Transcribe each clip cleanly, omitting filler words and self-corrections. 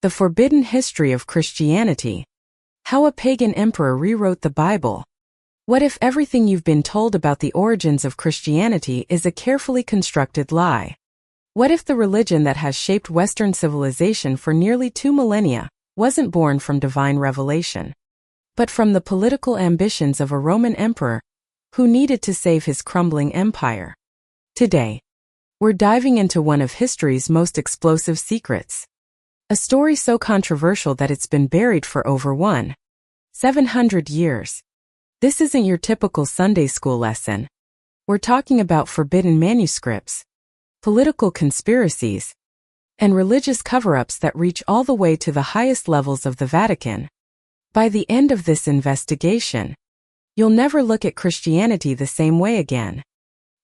The Forbidden History of Christianity. How a pagan emperor rewrote the Bible. What if everything you've been told about the origins of Christianity is a carefully constructed lie? What if the religion that has shaped Western civilization for nearly 2 millennia wasn't born from divine revelation, but from the political ambitions of a Roman emperor who needed to save his crumbling empire? Today, we're diving into one of history's most explosive secrets. A story so controversial that it's been buried for over 700 years. This isn't your typical Sunday school lesson. We're talking about forbidden manuscripts, political conspiracies, and religious cover-ups that reach all the way to the highest levels of the Vatican. By the end of this investigation, you'll never look at Christianity the same way again.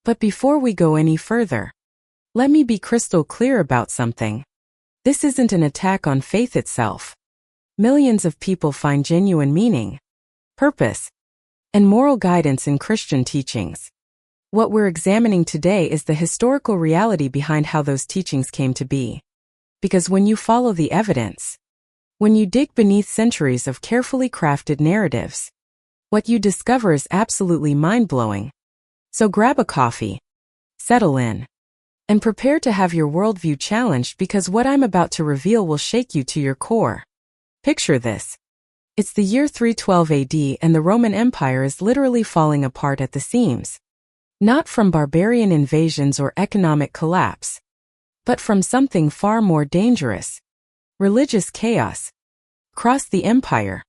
But before we go any further, let me be crystal clear about something. This isn't an attack on faith itself. Millions of people find genuine meaning, purpose, and moral guidance in Christian teachings. What we're examining today is the historical reality behind how those teachings came to be. Because when you follow the evidence, when you dig beneath centuries of carefully crafted narratives, what you discover is absolutely mind-blowing. So grab a coffee, settle in, and prepare to have your worldview challenged, because what I'm about to reveal will shake you to your core. Picture this. It's the year 312 AD and the Roman Empire is literally falling apart at the seams. Not from barbarian invasions or economic collapse, but from something far more dangerous: religious chaos. Across the empire,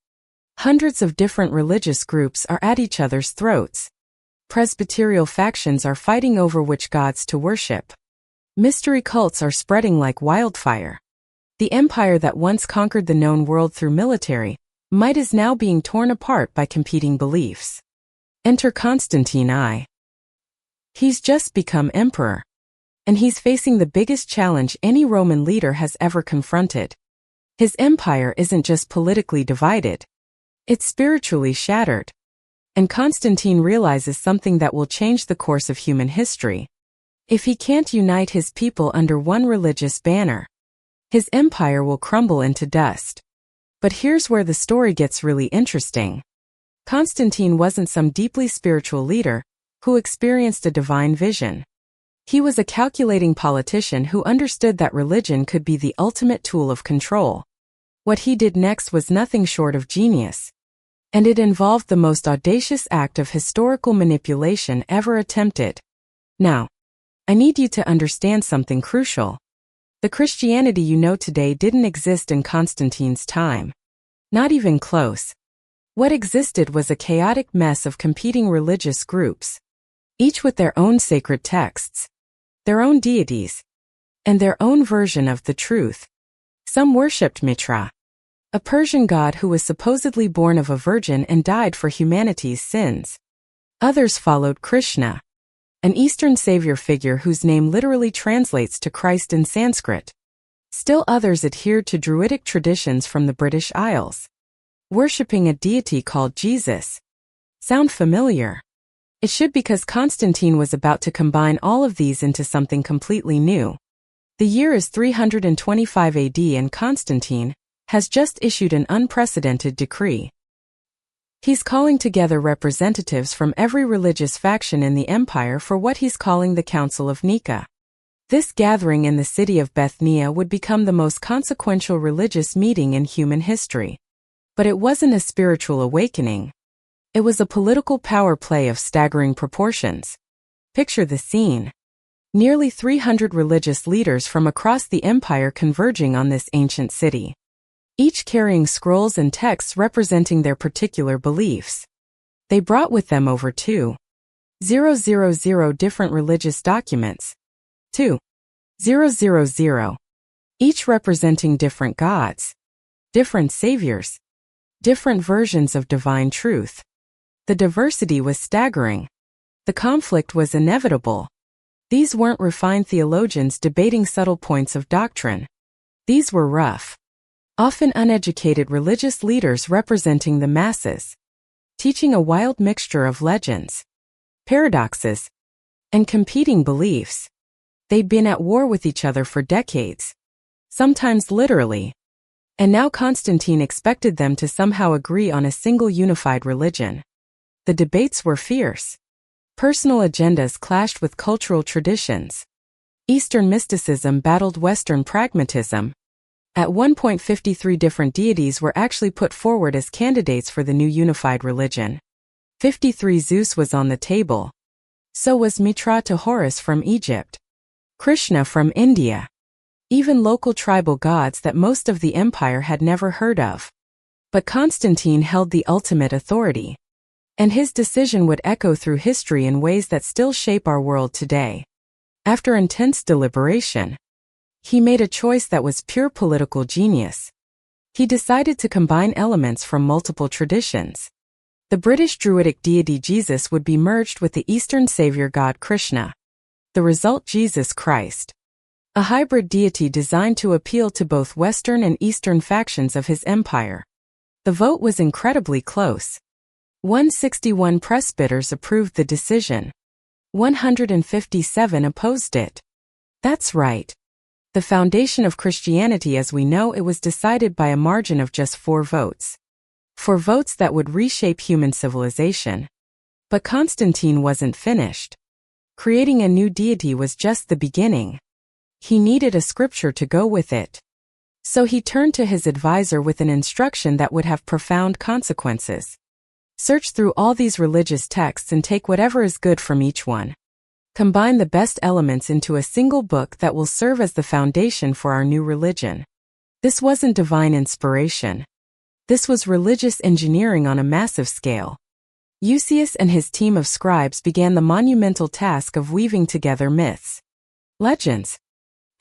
hundreds of different religious groups are at each other's throats. Presbyterial factions are fighting over which gods to worship. Mystery cults are spreading like wildfire. The empire that once conquered the known world through military might is now being torn apart by competing beliefs. Enter Constantine I. He's just become emperor, and he's facing the biggest challenge any Roman leader has ever confronted. His empire isn't just politically divided, it's spiritually shattered. And Constantine realizes something that will change the course of human history. If he can't unite his people under one religious banner, his empire will crumble into dust. But here's where the story gets really interesting. Constantine wasn't some deeply spiritual leader who experienced a divine vision. He was a calculating politician who understood that religion could be the ultimate tool of control. What he did next was nothing short of genius, and it involved the most audacious act of historical manipulation ever attempted. Now, I need you to understand something crucial. The Christianity you know today didn't exist in Constantine's time. Not even close. What existed was a chaotic mess of competing religious groups, each with their own sacred texts, their own deities, and their own version of the truth. Some worshipped Mitra, a Persian god who was supposedly born of a virgin and died for humanity's sins. Others followed Krishna, an Eastern savior figure whose name literally translates to Christ in Sanskrit. Still others adhered to Druidic traditions from the British Isles, worshipping a deity called Jesus. Sound familiar? It should, because Constantine was about to combine all of these into something completely new. The year is 325 AD and Constantine has just issued an unprecedented decree. He's calling together representatives from every religious faction in the empire for what he's calling the Council of Nika. This gathering in the city of Bithynia would become the most consequential religious meeting in human history. But it wasn't a spiritual awakening. It was a political power play of staggering proportions. Picture the scene. Nearly 300 religious leaders from across the empire converging on this ancient city, each carrying scrolls and texts representing their particular beliefs. They brought with them over 2,000 different religious documents. 2,000, each representing different gods, different saviors, different versions of divine truth. The diversity was staggering. The conflict was inevitable. These weren't refined theologians debating subtle points of doctrine. These were rough, often uneducated religious leaders representing the masses, teaching a wild mixture of legends, paradoxes, and competing beliefs. They'd been at war with each other for decades, sometimes literally. And now Constantine expected them to somehow agree on a single unified religion. The debates were fierce. Personal agendas clashed with cultural traditions. Eastern mysticism battled Western pragmatism. At one point, 53 different deities were actually put forward as candidates for the new unified religion. 53 Zeus was on the table. So was Mitra to Horus from Egypt. Krishna from India. Even local tribal gods that most of the empire had never heard of. But Constantine held the ultimate authority. And his decision would echo through history in ways that still shape our world today. After intense deliberation, he made a choice that was pure political genius. He decided to combine elements from multiple traditions. The British Druidic deity Jesus would be merged with the Eastern savior god Krishna. The result, Jesus Christ. A hybrid deity designed to appeal to both Western and Eastern factions of his empire. The vote was incredibly close. 161 presbyters approved the decision. 157 opposed it. That's right. The foundation of Christianity as we know it was decided by a margin of just 4 votes. 4 votes that would reshape human civilization. But Constantine wasn't finished. Creating a new deity was just the beginning. He needed a scripture to go with it. So he turned to his advisor with an instruction that would have profound consequences. Search through all these religious texts and take whatever is good from each one. Combine the best elements into a single book that will serve as the foundation for our new religion. This wasn't divine inspiration. This was religious engineering on a massive scale. Eusebius and his team of scribes began the monumental task of weaving together myths, legends,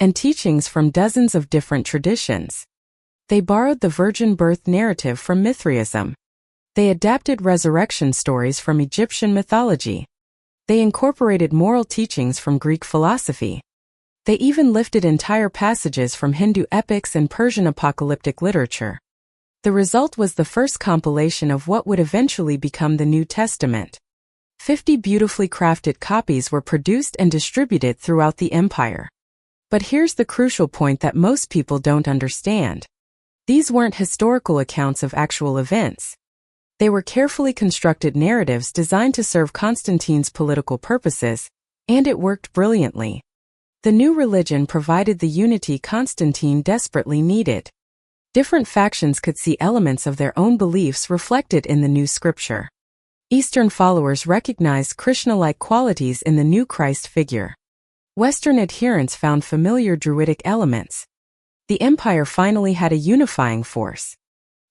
and teachings from dozens of different traditions. They borrowed the virgin birth narrative from Mithraism. They adapted resurrection stories from Egyptian mythology. They incorporated moral teachings from Greek philosophy. They even lifted entire passages from Hindu epics and Persian apocalyptic literature. The result was the first compilation of what would eventually become the New Testament. 50 beautifully crafted copies were produced and distributed throughout the empire. But here's the crucial point that most people don't understand. These weren't historical accounts of actual events. They were carefully constructed narratives designed to serve Constantine's political purposes, and it worked brilliantly. The new religion provided the unity Constantine desperately needed. Different factions could see elements of their own beliefs reflected in the new scripture. Eastern followers recognized Krishna-like qualities in the new Christ figure. Western adherents found familiar Druidic elements. The empire finally had a unifying force.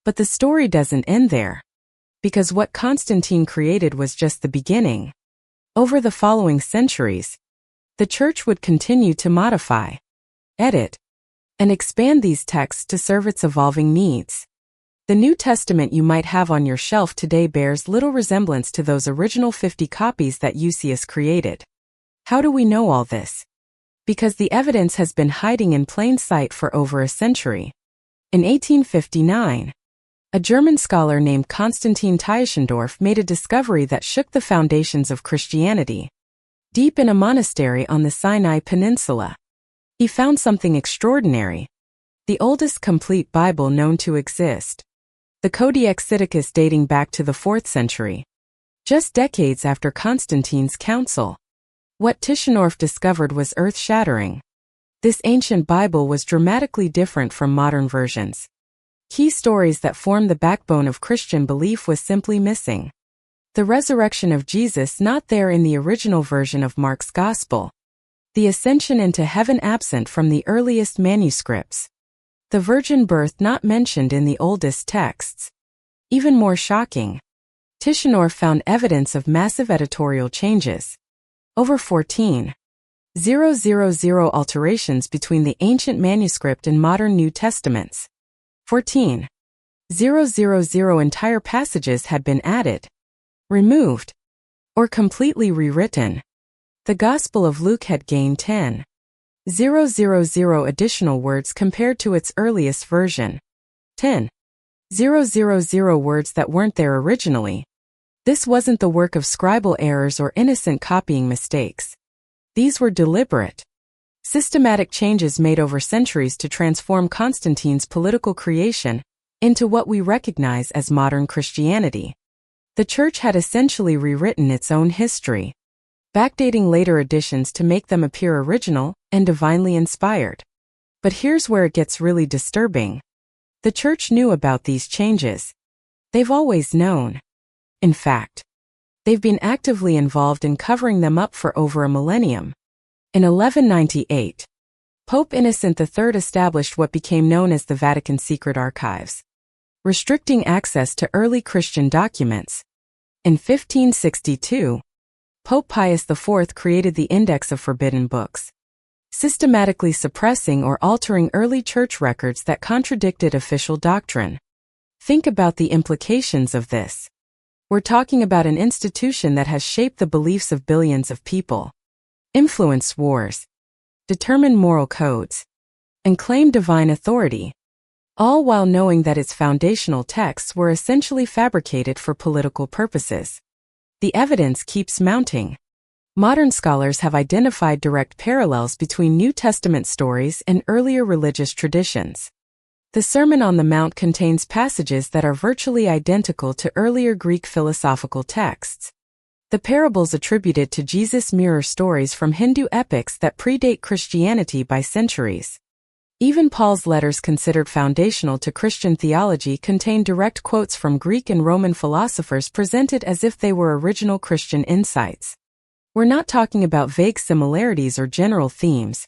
But the story doesn't end there. Because what Constantine created was just the beginning. Over the following centuries, the Church would continue to modify, edit, and expand these texts to serve its evolving needs. The New Testament you might have on your shelf today bears little resemblance to those original 50 copies that Eusebius created. How do we know all this? Because the evidence has been hiding in plain sight for over a century. In 1859, a German scholar named Konstantin Tischendorf made a discovery that shook the foundations of Christianity. Deep in a monastery on the Sinai Peninsula, he found something extraordinary. The oldest complete Bible known to exist. The Codex Sinaiticus dating back to the 4th century. Just decades after Constantine's council. What Tischendorf discovered was earth-shattering. This ancient Bible was dramatically different from modern versions. Key stories that form the backbone of Christian belief was simply missing. The resurrection of Jesus not there in the original version of Mark's Gospel. The ascension into heaven absent from the earliest manuscripts. The virgin birth not mentioned in the oldest texts. Even more shocking, Tischendorf found evidence of massive editorial changes. Over 14,000 alterations between the ancient manuscript and modern New Testaments. 14,000 entire passages had been added, removed, or completely rewritten. The Gospel of Luke had gained 10,000 additional words compared to its earliest version. 10,000 words that weren't there originally. This wasn't the work of scribal errors or innocent copying mistakes. These were deliberate. Systematic changes made over centuries to transform Constantine's political creation into what we recognize as modern Christianity. The Church had essentially rewritten its own history, backdating later editions to make them appear original and divinely inspired. But here's where it gets really disturbing. The Church knew about these changes. They've always known. In fact, they've been actively involved in covering them up for over a millennium. In 1198, Pope Innocent III established what became known as the Vatican Secret Archives, restricting access to early Christian documents. In 1562, Pope Pius IV created the Index of Forbidden Books, systematically suppressing or altering early church records that contradicted official doctrine. Think about the implications of this. We're talking about an institution that has shaped the beliefs of billions of people, influenced wars, determined moral codes, and claimed divine authority, all while knowing that its foundational texts were essentially fabricated for political purposes. The evidence keeps mounting. Modern scholars have identified direct parallels between New Testament stories and earlier religious traditions. The Sermon on the Mount contains passages that are virtually identical to earlier Greek philosophical texts. The parables attributed to Jesus mirror stories from Hindu epics that predate Christianity by centuries. Even Paul's letters considered foundational to Christian theology contain direct quotes from Greek and Roman philosophers presented as if they were original Christian insights. We're not talking about vague similarities or general themes.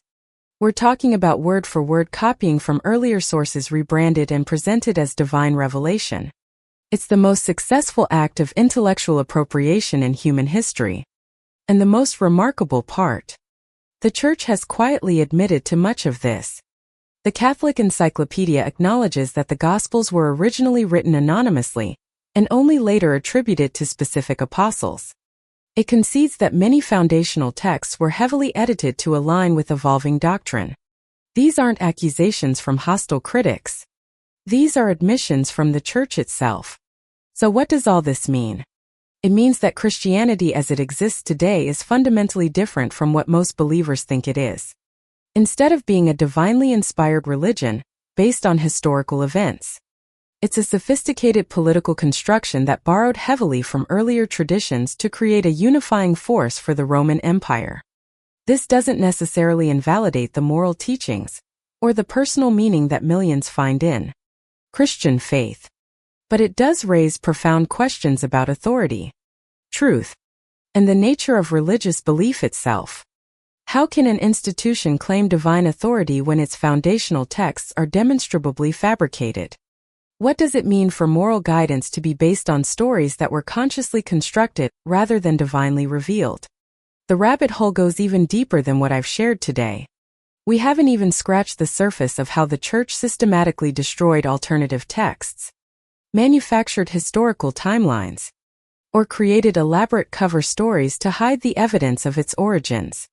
We're talking about word-for-word copying from earlier sources rebranded and presented as divine revelation. It's the most successful act of intellectual appropriation in human history. And the most remarkable part. The Church has quietly admitted to much of this. The Catholic Encyclopedia acknowledges that the Gospels were originally written anonymously, and only later attributed to specific apostles. It concedes that many foundational texts were heavily edited to align with evolving doctrine. These aren't accusations from hostile critics. These are admissions from the Church itself. So what does all this mean? It means that Christianity as it exists today is fundamentally different from what most believers think it is. Instead of being a divinely inspired religion, based on historical events, it's a sophisticated political construction that borrowed heavily from earlier traditions to create a unifying force for the Roman Empire. This doesn't necessarily invalidate the moral teachings, or the personal meaning that millions find in Christian faith. But it does raise profound questions about authority, truth, and the nature of religious belief itself. How can an institution claim divine authority when its foundational texts are demonstrably fabricated? What does it mean for moral guidance to be based on stories that were consciously constructed rather than divinely revealed? The rabbit hole goes even deeper than what I've shared today. We haven't even scratched the surface of how the Church systematically destroyed alternative texts, manufactured historical timelines, or created elaborate cover stories to hide the evidence of its origins.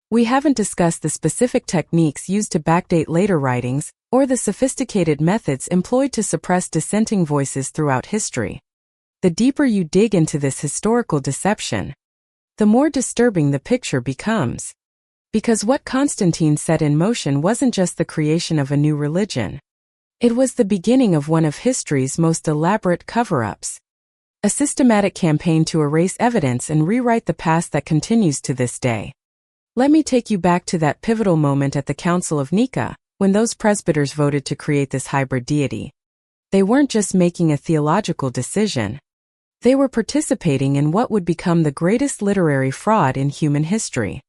We haven't discussed the specific techniques used to backdate later writings, or the sophisticated methods employed to suppress dissenting voices throughout history. The deeper you dig into this historical deception, the more disturbing the picture becomes. Because what Constantine set in motion wasn't just the creation of a new religion. It was the beginning of one of history's most elaborate cover-ups. A systematic campaign to erase evidence and rewrite the past that continues to this day. Let me take you back to that pivotal moment at the Council of Nicaea, when those presbyters voted to create this hybrid deity. They weren't just making a theological decision. They were participating in what would become the greatest literary fraud in human history.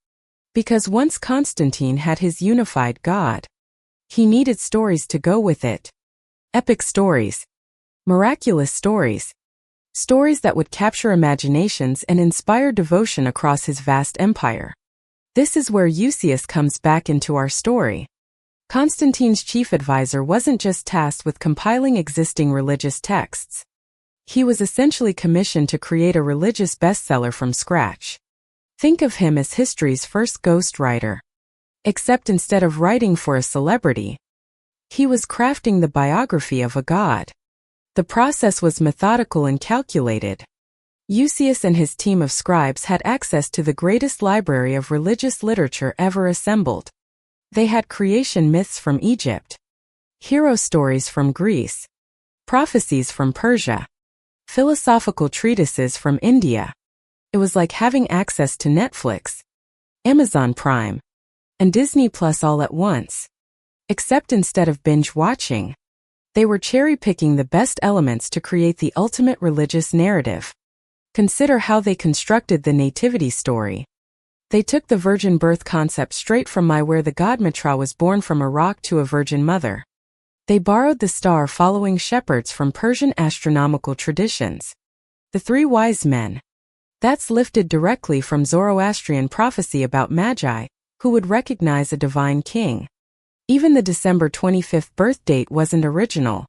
Because once Constantine had his unified God, he needed stories to go with it. Epic stories. Miraculous stories. Stories that would capture imaginations and inspire devotion across his vast empire. This is where Eusebius comes back into our story. Constantine's chief advisor wasn't just tasked with compiling existing religious texts. He was essentially commissioned to create a religious bestseller from scratch. Think of him as history's first ghostwriter. Except instead of writing for a celebrity, he was crafting the biography of a god. The process was methodical and calculated. Eusebius and his team of scribes had access to the greatest library of religious literature ever assembled. They had creation myths from Egypt, hero stories from Greece, prophecies from Persia, philosophical treatises from India. It was like having access to Netflix, Amazon Prime, and Disney Plus all at once. Except instead of binge watching, they were cherry-picking the best elements to create the ultimate religious narrative. Consider how they constructed the nativity story. They took the virgin birth concept straight from where the god Mitra was born from a rock to a virgin mother. They borrowed the star-following shepherds from Persian astronomical traditions. The three wise men. That's lifted directly from Zoroastrian prophecy about Magi, who would recognize a divine king. Even the December 25th birth date wasn't original.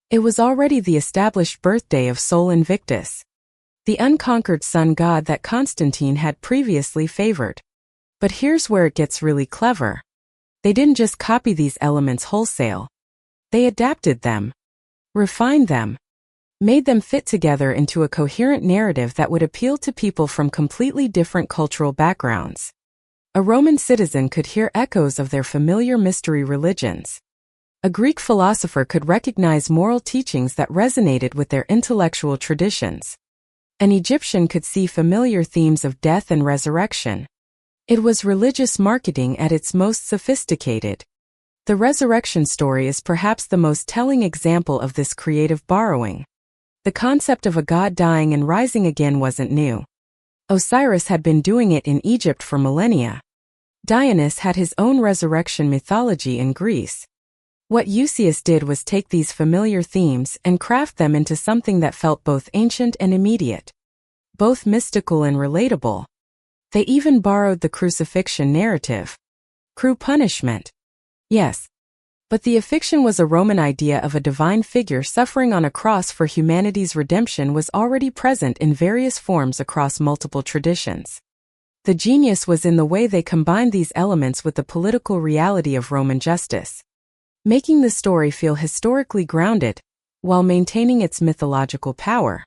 It was already the established birthday of Sol Invictus, the unconquered sun god that Constantine had previously favored. But here's where it gets really clever. They didn't just copy these elements wholesale. They adapted them, refined them, made them fit together into a coherent narrative that would appeal to people from completely different cultural backgrounds. A Roman citizen could hear echoes of their familiar mystery religions. A Greek philosopher could recognize moral teachings that resonated with their intellectual traditions. An Egyptian could see familiar themes of death and resurrection. It was religious marketing at its most sophisticated. The resurrection story is perhaps the most telling example of this creative borrowing. The concept of a god dying and rising again wasn't new. Osiris had been doing it in Egypt for millennia. Dionysus had his own resurrection mythology in Greece. What Eusebius did was take these familiar themes and craft them into something that felt both ancient and immediate, both mystical and relatable. They even borrowed the crucifixion narrative. Cruel punishment. Yes. But the affixion was a Roman idea of a divine figure suffering on a cross for humanity's redemption was already present in various forms across multiple traditions. The genius was in the way they combined these elements with the political reality of Roman justice, making the story feel historically grounded, while maintaining its mythological power.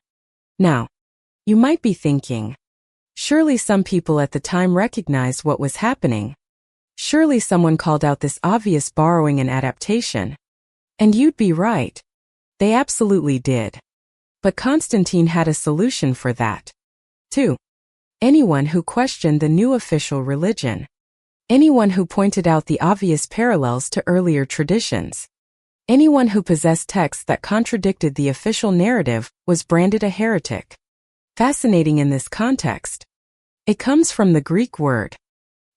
Now, you might be thinking, surely some people at the time recognized what was happening. Surely someone called out this obvious borrowing and adaptation. And you'd be right. They absolutely did. But Constantine had a solution for that. 2. Anyone who questioned the new official religion. Anyone who pointed out the obvious parallels to earlier traditions. Anyone who possessed texts that contradicted the official narrative was branded a heretic. Fascinating in this context. It comes from the Greek word.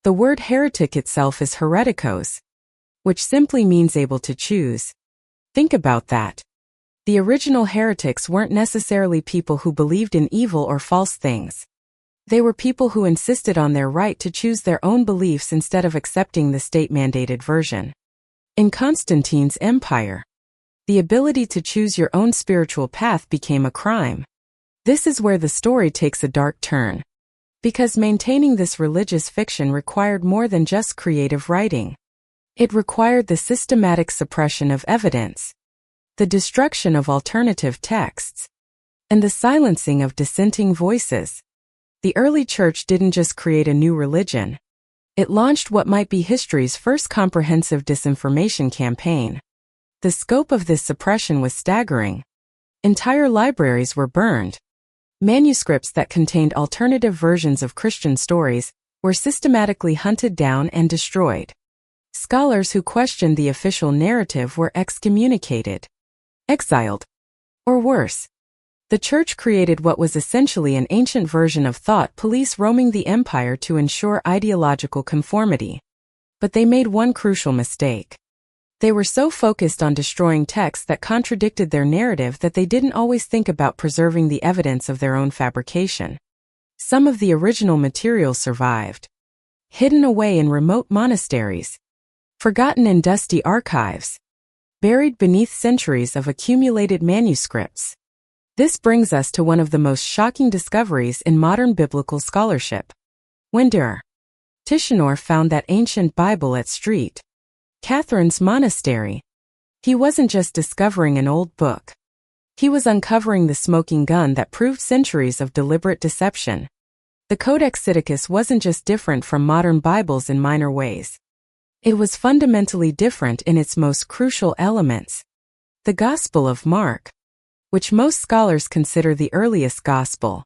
The word heretic itself is heretikos, which simply means able to choose. Think about that. The original heretics weren't necessarily people who believed in evil or false things. They were people who insisted on their right to choose their own beliefs instead of accepting the state-mandated version. In Constantine's empire, the ability to choose your own spiritual path became a crime. This is where the story takes a dark turn. Because maintaining this religious fiction required more than just creative writing. It required the systematic suppression of evidence, the destruction of alternative texts, and the silencing of dissenting voices. The early church didn't just create a new religion. It launched what might be history's first comprehensive disinformation campaign. The scope of this suppression was staggering. Entire libraries were burned. Manuscripts that contained alternative versions of Christian stories were systematically hunted down and destroyed. Scholars who questioned the official narrative were excommunicated, exiled, or worse. The church created what was essentially an ancient version of thought police roaming the empire to ensure ideological conformity. But they made one crucial mistake. They were so focused on destroying texts that contradicted their narrative that they didn't always think about preserving the evidence of their own fabrication. Some of the original material survived, hidden away in remote monasteries, forgotten in dusty archives, buried beneath centuries of accumulated manuscripts. This brings us to one of the most shocking discoveries in modern biblical scholarship. When Der Tichenor found that ancient Bible at St. Catherine's Monastery, he wasn't just discovering an old book. He was uncovering the smoking gun that proved centuries of deliberate deception. The Codex Sinaiticus wasn't just different from modern Bibles in minor ways. It was fundamentally different in its most crucial elements. The Gospel of Mark, which most scholars consider the earliest gospel,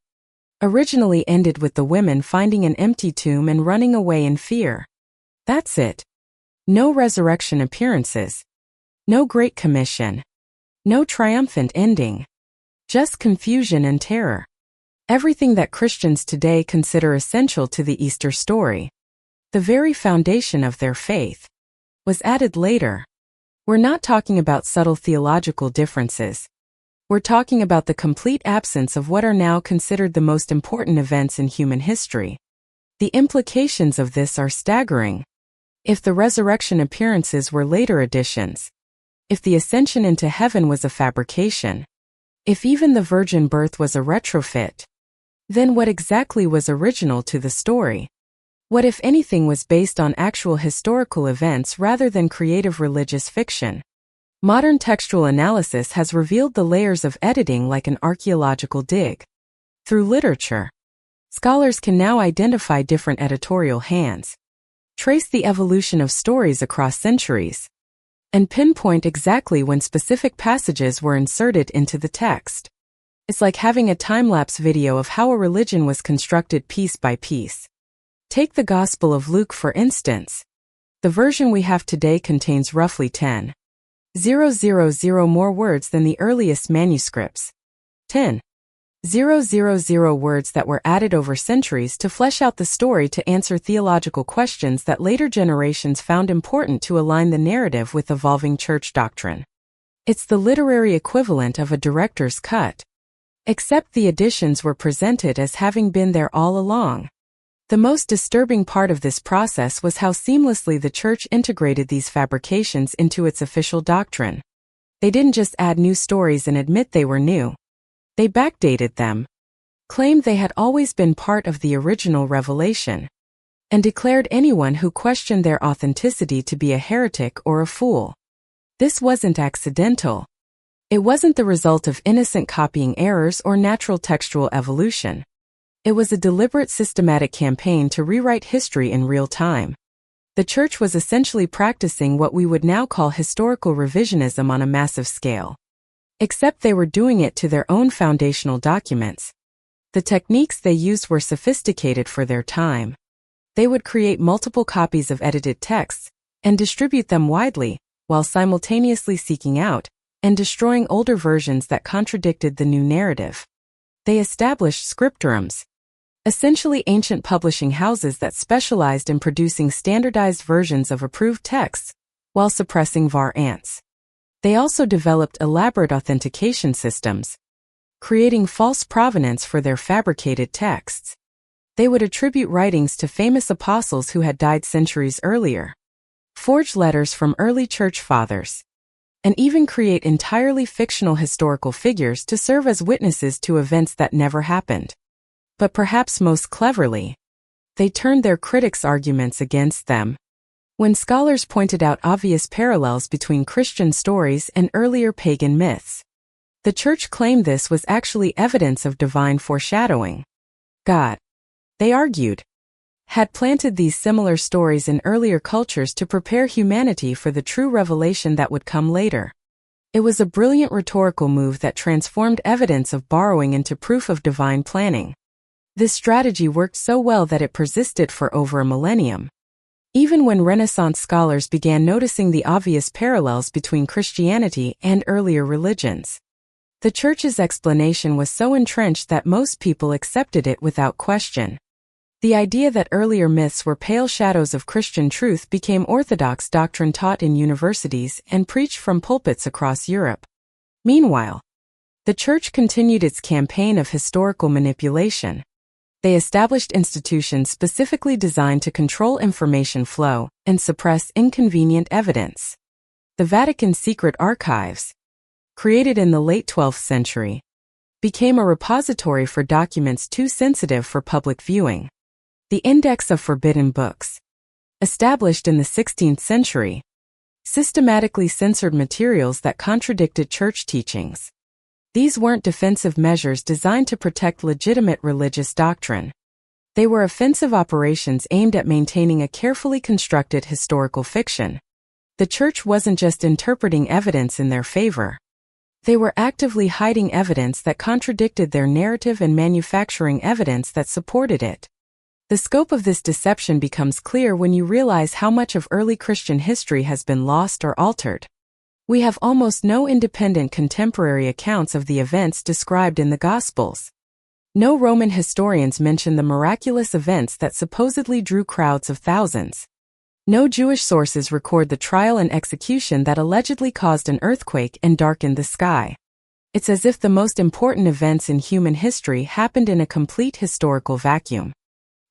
originally ended with the women finding an empty tomb and running away in fear. That's it. No resurrection appearances. No Great Commission. No triumphant ending. Just confusion and terror. Everything that Christians today consider essential to the Easter story, the very foundation of their faith, was added later. We're not talking about subtle theological differences. We're talking about the complete absence of what are now considered the most important events in human history. The implications of this are staggering. If the resurrection appearances were later additions, if the ascension into heaven was a fabrication, if even the virgin birth was a retrofit, then what exactly was original to the story? What, if anything, was based on actual historical events rather than creative religious fiction? Modern textual analysis has revealed the layers of editing like an archaeological dig. Through literature, scholars can now identify different editorial hands, trace the evolution of stories across centuries, and pinpoint exactly when specific passages were inserted into the text. It's like having a time-lapse video of how a religion was constructed piece by piece. Take the Gospel of Luke for instance. The version we have today contains roughly 10,000 more words than the earliest manuscripts. 10,000 words that were added over centuries to flesh out the story to answer theological questions that later generations found important to align the narrative with evolving church doctrine. It's the literary equivalent of a director's cut. Except the additions were presented as having been there all along. The most disturbing part of this process was how seamlessly the church integrated these fabrications into its official doctrine. They didn't just add new stories and admit they were new. They backdated them, claimed they had always been part of the original revelation, and declared anyone who questioned their authenticity to be a heretic or a fool. This wasn't accidental. It wasn't the result of innocent copying errors or natural textual evolution. It was a deliberate systematic campaign to rewrite history in real time. The church was essentially practicing what we would now call historical revisionism on a massive scale. Except they were doing it to their own foundational documents. The techniques they used were sophisticated for their time. They would create multiple copies of edited texts and distribute them widely, while simultaneously seeking out and destroying older versions that contradicted the new narrative. They established scriptorums, essentially ancient publishing houses that specialized in producing standardized versions of approved texts, while suppressing variants. They also developed elaborate authentication systems, creating false provenance for their fabricated texts. They would attribute writings to famous apostles who had died centuries earlier, forge letters from early church fathers, and even create entirely fictional historical figures to serve as witnesses to events that never happened. But perhaps most cleverly, they turned their critics' arguments against them. When scholars pointed out obvious parallels between Christian stories and earlier pagan myths, the church claimed this was actually evidence of divine foreshadowing. God, they argued, had planted these similar stories in earlier cultures to prepare humanity for the true revelation that would come later. It was a brilliant rhetorical move that transformed evidence of borrowing into proof of divine planning. This strategy worked so well that it persisted for over a millennium. Even when Renaissance scholars began noticing the obvious parallels between Christianity and earlier religions, the church's explanation was so entrenched that most people accepted it without question. The idea that earlier myths were pale shadows of Christian truth became orthodox doctrine taught in universities and preached from pulpits across Europe. Meanwhile, the church continued its campaign of historical manipulation. They established institutions specifically designed to control information flow and suppress inconvenient evidence. The Vatican's secret archives, created in the late 12th century, became a repository for documents too sensitive for public viewing. The Index of Forbidden Books, established in the 16th century, systematically censored materials that contradicted church teachings. These weren't defensive measures designed to protect legitimate religious doctrine. They were offensive operations aimed at maintaining a carefully constructed historical fiction. The church wasn't just interpreting evidence in their favor. They were actively hiding evidence that contradicted their narrative and manufacturing evidence that supported it. The scope of this deception becomes clear when you realize how much of early Christian history has been lost or altered. We have almost no independent contemporary accounts of the events described in the Gospels. No Roman historians mention the miraculous events that supposedly drew crowds of thousands. No Jewish sources record the trial and execution that allegedly caused an earthquake and darkened the sky. It's as if the most important events in human history happened in a complete historical vacuum.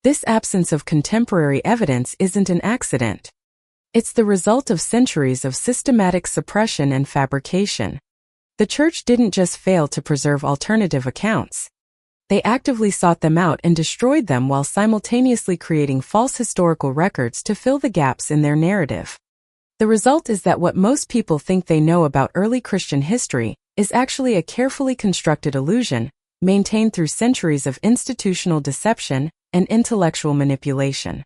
This absence of contemporary evidence isn't an accident. It's the result of centuries of systematic suppression and fabrication. The church didn't just fail to preserve alternative accounts. They actively sought them out and destroyed them while simultaneously creating false historical records to fill the gaps in their narrative. The result is that what most people think they know about early Christian history is actually a carefully constructed illusion, maintained through centuries of institutional deception and intellectual manipulation.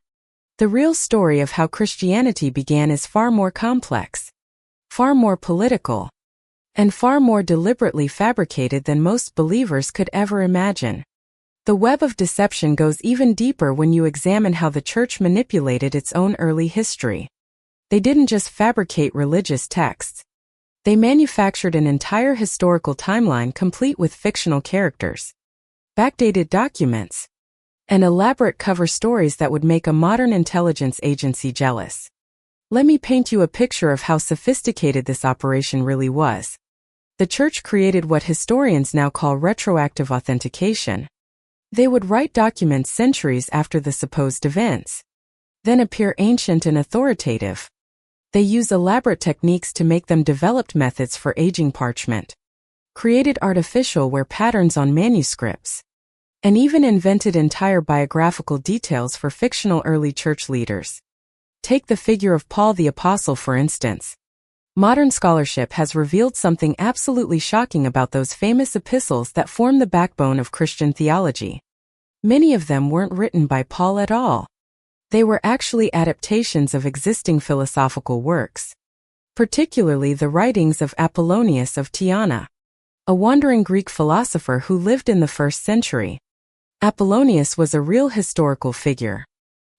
The real story of how Christianity began is far more complex, far more political, and far more deliberately fabricated than most believers could ever imagine. The web of deception goes even deeper when you examine how the church manipulated its own early history. They didn't just fabricate religious texts. They manufactured an entire historical timeline complete with fictional characters, backdated documents, and elaborate cover stories that would make a modern intelligence agency jealous. Let me paint you a picture of how sophisticated this operation really was. The church created what historians now call retroactive authentication. They would write documents centuries after the supposed events, then appear ancient and authoritative. They use elaborate techniques to make them developed methods for aging parchment, created artificial wear patterns on manuscripts, and even invented entire biographical details for fictional early church leaders. Take the figure of Paul the Apostle, for instance. Modern scholarship has revealed something absolutely shocking about those famous epistles that form the backbone of Christian theology. Many of them weren't written by Paul at all. They were actually adaptations of existing philosophical works, particularly the writings of Apollonius of Tyana, a wandering Greek philosopher who lived in the 1st century. Apollonius was a real historical figure,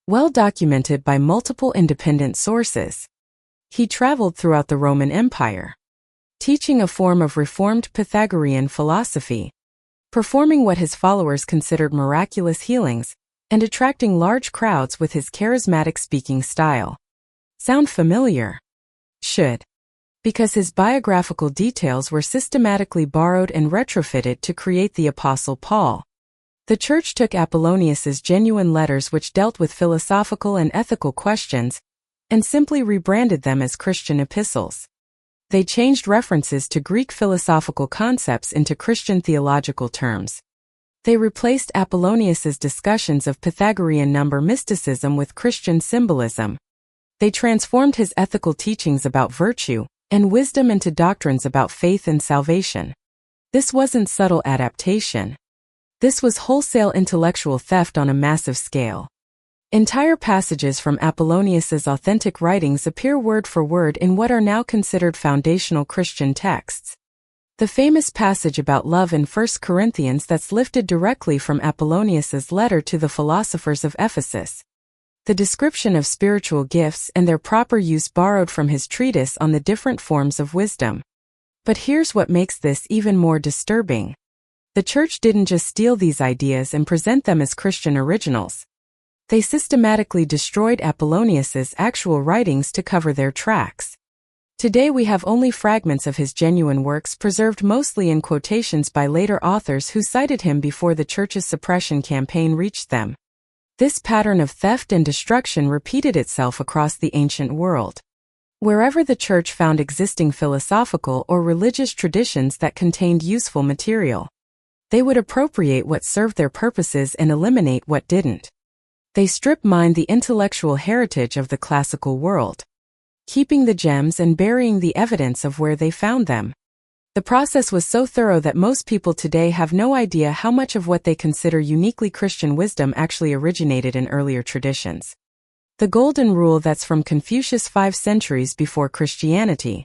well documented by multiple independent sources. He traveled throughout the Roman Empire, teaching a form of reformed Pythagorean philosophy, performing what his followers considered miraculous healings, and attracting large crowds with his charismatic speaking style. Sound familiar? Should. Because his biographical details were systematically borrowed and retrofitted to create the Apostle Paul. The church took Apollonius's genuine letters, which dealt with philosophical and ethical questions, and simply rebranded them as Christian epistles. They changed references to Greek philosophical concepts into Christian theological terms. They replaced Apollonius's discussions of Pythagorean number mysticism with Christian symbolism. They transformed his ethical teachings about virtue and wisdom into doctrines about faith and salvation. This wasn't subtle adaptation. This was wholesale intellectual theft on a massive scale. Entire passages from Apollonius's authentic writings appear word for word in what are now considered foundational Christian texts. The famous passage about love in 1 Corinthians that's lifted directly from Apollonius's letter to the philosophers of Ephesus. The description of spiritual gifts and their proper use borrowed from his treatise on the different forms of wisdom. But here's what makes this even more disturbing. The church didn't just steal these ideas and present them as Christian originals. They systematically destroyed Apollonius's actual writings to cover their tracks. Today we have only fragments of his genuine works, preserved mostly in quotations by later authors who cited him before the church's suppression campaign reached them. This pattern of theft and destruction repeated itself across the ancient world. Wherever the church found existing philosophical or religious traditions that contained useful material, they would appropriate what served their purposes and eliminate what didn't. They strip-mined the intellectual heritage of the classical world, keeping the gems and burying the evidence of where they found them. The The process was so thorough that most people today have no idea how much of what they consider uniquely Christian wisdom actually originated in earlier traditions. The Golden Rule that's from Confucius 5 centuries before Christianity.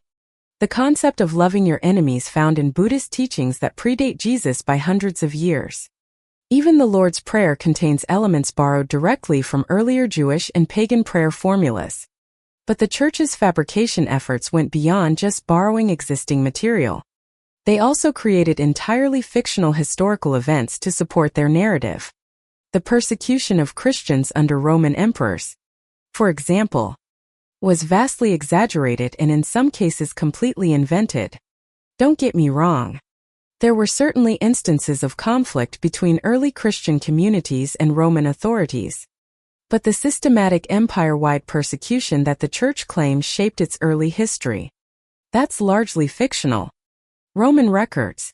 The concept of loving your enemies found in Buddhist teachings that predate Jesus by hundreds of years. Even the Lord's Prayer contains elements borrowed directly from earlier Jewish and pagan prayer formulas. But the Church's fabrication efforts went beyond just borrowing existing material. They also created entirely fictional historical events to support their narrative. The persecution of Christians under Roman emperors, for example, was vastly exaggerated and in some cases completely invented. Don't get me wrong. There were certainly instances of conflict between early Christian communities and Roman authorities. But the systematic empire-wide persecution that the Church claims shaped its early history, that's largely fictional. Roman records,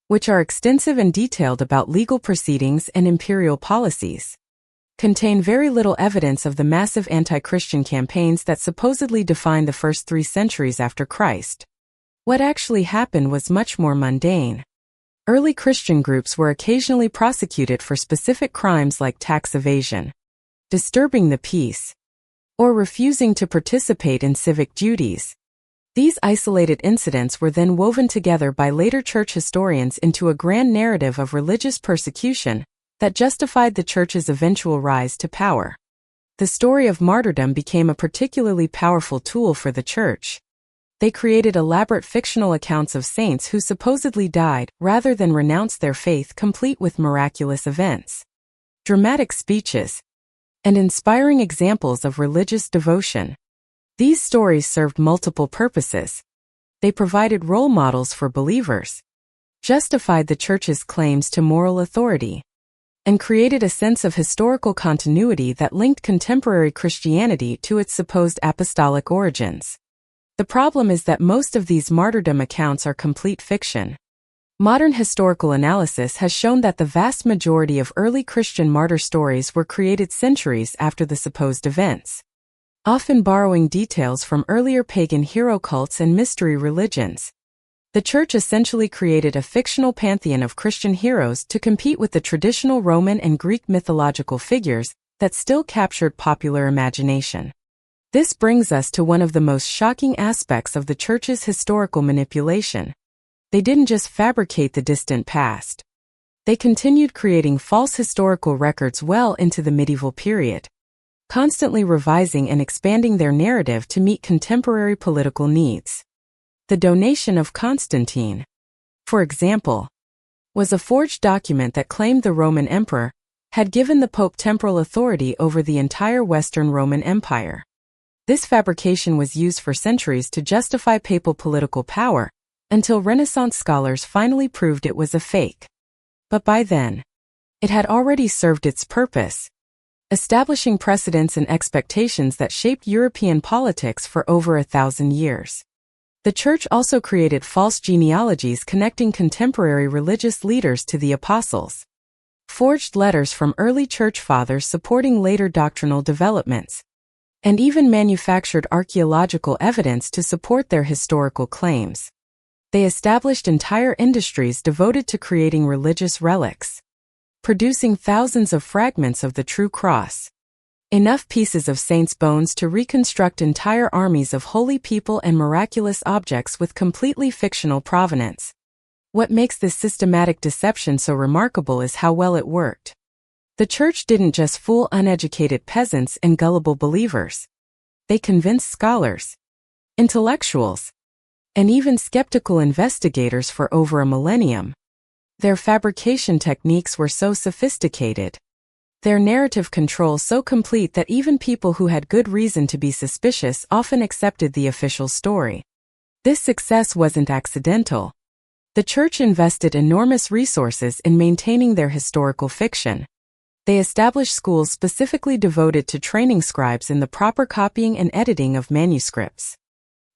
which are extensive and detailed about legal proceedings and imperial policies, contain very little evidence of the massive anti-Christian campaigns that supposedly defined the first 3 centuries after Christ. What actually happened was much more mundane. Early Christian groups were occasionally prosecuted for specific crimes like tax evasion, disturbing the peace, or refusing to participate in civic duties. These isolated incidents were then woven together by later Church historians into a grand narrative of religious persecution that justified the Church's eventual rise to power. The story of martyrdom became a particularly powerful tool for the Church. They created elaborate fictional accounts of saints who supposedly died rather than renounce their faith, complete with miraculous events, dramatic speeches, and inspiring examples of religious devotion. These stories served multiple purposes. They provided role models for believers, justified the Church's claims to moral authority, and created a sense of historical continuity that linked contemporary Christianity to its supposed apostolic origins. The problem is that most of these martyrdom accounts are complete fiction. Modern historical analysis has shown that the vast majority of early Christian martyr stories were created centuries after the supposed events, often borrowing details from earlier pagan hero cults and mystery religions. The Church essentially created a fictional pantheon of Christian heroes to compete with the traditional Roman and Greek mythological figures that still captured popular imagination. This brings us to one of the most shocking aspects of the Church's historical manipulation. They didn't just fabricate the distant past. They continued creating false historical records well into the medieval period, constantly revising and expanding their narrative to meet contemporary political needs. The donation of Constantine, for example, was a forged document that claimed the Roman emperor had given the Pope temporal authority over the entire Western Roman Empire. This fabrication was used for centuries to justify papal political power, until Renaissance scholars finally proved it was a fake. But by then, it had already served its purpose, establishing precedents and expectations that shaped European politics for over 1,000 years. The Church also created false genealogies connecting contemporary religious leaders to the apostles, forged letters from early Church fathers supporting later doctrinal developments, and even manufactured archaeological evidence to support their historical claims. They established entire industries devoted to creating religious relics, producing thousands of fragments of the true cross, enough pieces of saints' bones to reconstruct entire armies of holy people and miraculous objects with completely fictional provenance. What makes this systematic deception so remarkable is how well it worked. The Church didn't just fool uneducated peasants and gullible believers. They convinced scholars, intellectuals, and even skeptical investigators for over a millennium. Their fabrication techniques were so sophisticated, their narrative control so complete that even people who had good reason to be suspicious often accepted the official story. This success wasn't accidental. The Church invested enormous resources in maintaining their historical fiction. They established schools specifically devoted to training scribes in the proper copying and editing of manuscripts.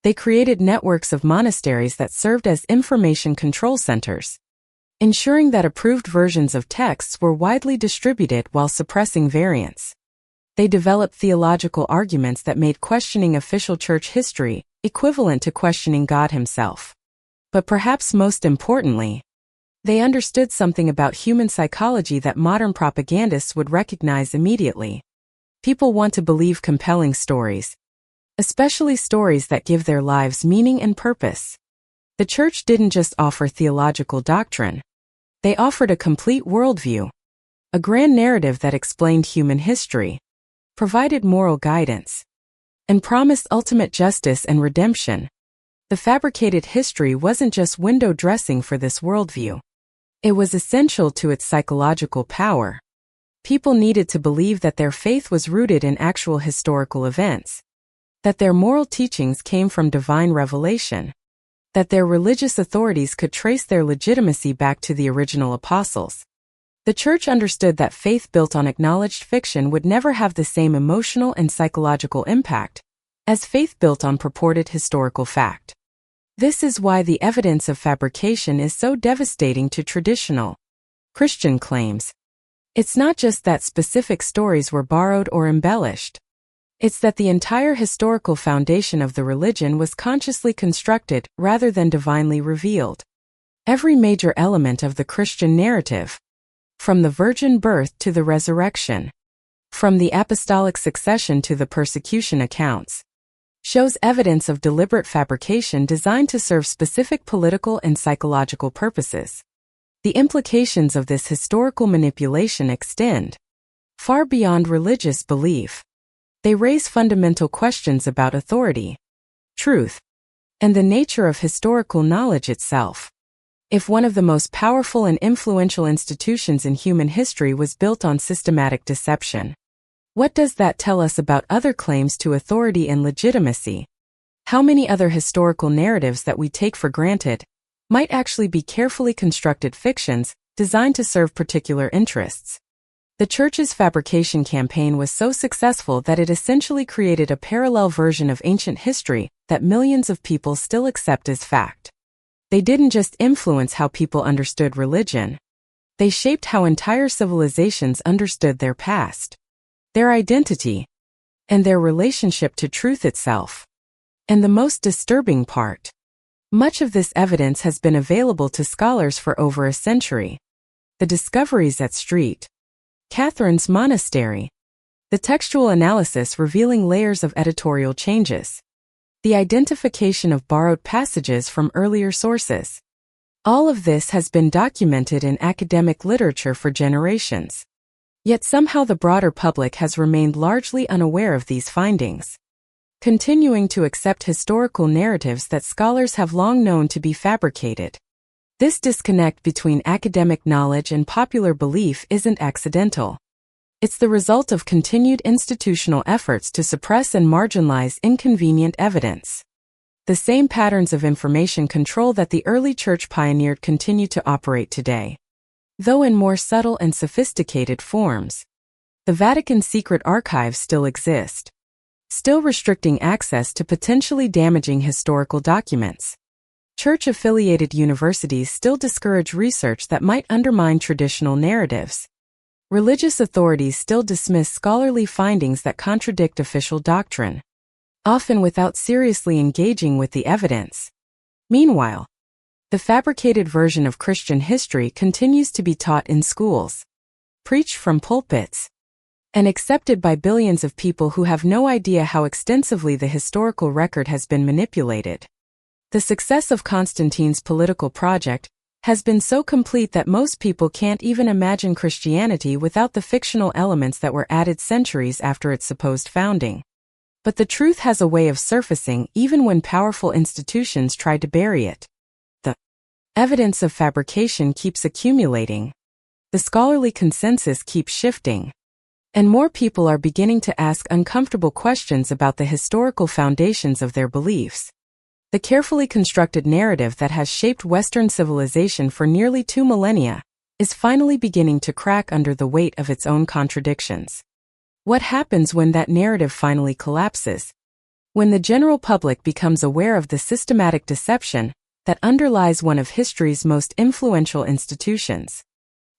They created networks of monasteries that served as information control centers, ensuring that approved versions of texts were widely distributed while suppressing variants. They developed theological arguments that made questioning official Church history equivalent to questioning God himself. But perhaps most importantly, they understood something about human psychology that modern propagandists would recognize immediately. People want to believe compelling stories, especially stories that give their lives meaning and purpose. The church didn't just offer theological doctrine. They offered a complete worldview, a grand narrative that explained human history, provided moral guidance, and promised ultimate justice and redemption. The fabricated history wasn't just window dressing for this worldview. It was essential to its psychological power. People needed to believe that their faith was rooted in actual historical events, that their moral teachings came from divine revelation, that their religious authorities could trace their legitimacy back to the original apostles. The church understood that faith built on acknowledged fiction would never have the same emotional and psychological impact as faith built on purported historical fact. This is why the evidence of fabrication is so devastating to traditional Christian claims. It's not just that specific stories were borrowed or embellished. It's that the entire historical foundation of the religion was consciously constructed rather than divinely revealed. Every major element of the Christian narrative, from the virgin birth to the resurrection, from the apostolic succession to the persecution accounts, shows evidence of deliberate fabrication designed to serve specific political and psychological purposes. The implications of this historical manipulation extend far beyond religious belief. They raise fundamental questions about authority, truth, and the nature of historical knowledge itself. If one of the most powerful and influential institutions in human history was built on systematic deception, what does that tell us about other claims to authority and legitimacy? How many other historical narratives that we take for granted might actually be carefully constructed fictions designed to serve particular interests? The church's fabrication campaign was so successful that it essentially created a parallel version of ancient history that millions of people still accept as fact. They didn't just influence how people understood religion. They shaped how entire civilizations understood their past, their identity, and their relationship to truth itself. And the most disturbing part, much of this evidence has been available to scholars for over a century. The discoveries at St. Catherine's Monastery, the textual analysis revealing layers of editorial changes, the identification of borrowed passages from earlier sources. All of this has been documented in academic literature for generations. Yet somehow the broader public has remained largely unaware of these findings, continuing to accept historical narratives that scholars have long known to be fabricated. This disconnect between academic knowledge and popular belief isn't accidental. It's the result of continued institutional efforts to suppress and marginalize inconvenient evidence. The same patterns of information control that the early church pioneered continue to operate today, though in more subtle and sophisticated forms. The Vatican's secret archives still exist, still restricting access to potentially damaging historical documents. Church-affiliated universities still discourage research that might undermine traditional narratives. Religious authorities still dismiss scholarly findings that contradict official doctrine, often without seriously engaging with the evidence. Meanwhile, the fabricated version of Christian history continues to be taught in schools, preached from pulpits, and accepted by billions of people who have no idea how extensively the historical record has been manipulated. The success of Constantine's political project has been so complete that most people can't even imagine Christianity without the fictional elements that were added centuries after its supposed founding. But the truth has a way of surfacing even when powerful institutions try to bury it. The evidence of fabrication keeps accumulating. The scholarly consensus keeps shifting. And more people are beginning to ask uncomfortable questions about the historical foundations of their beliefs. The carefully constructed narrative that has shaped Western civilization for nearly 2 millennia is finally beginning to crack under the weight of its own contradictions. What happens when that narrative finally collapses? When the general public becomes aware of the systematic deception that underlies one of history's most influential institutions.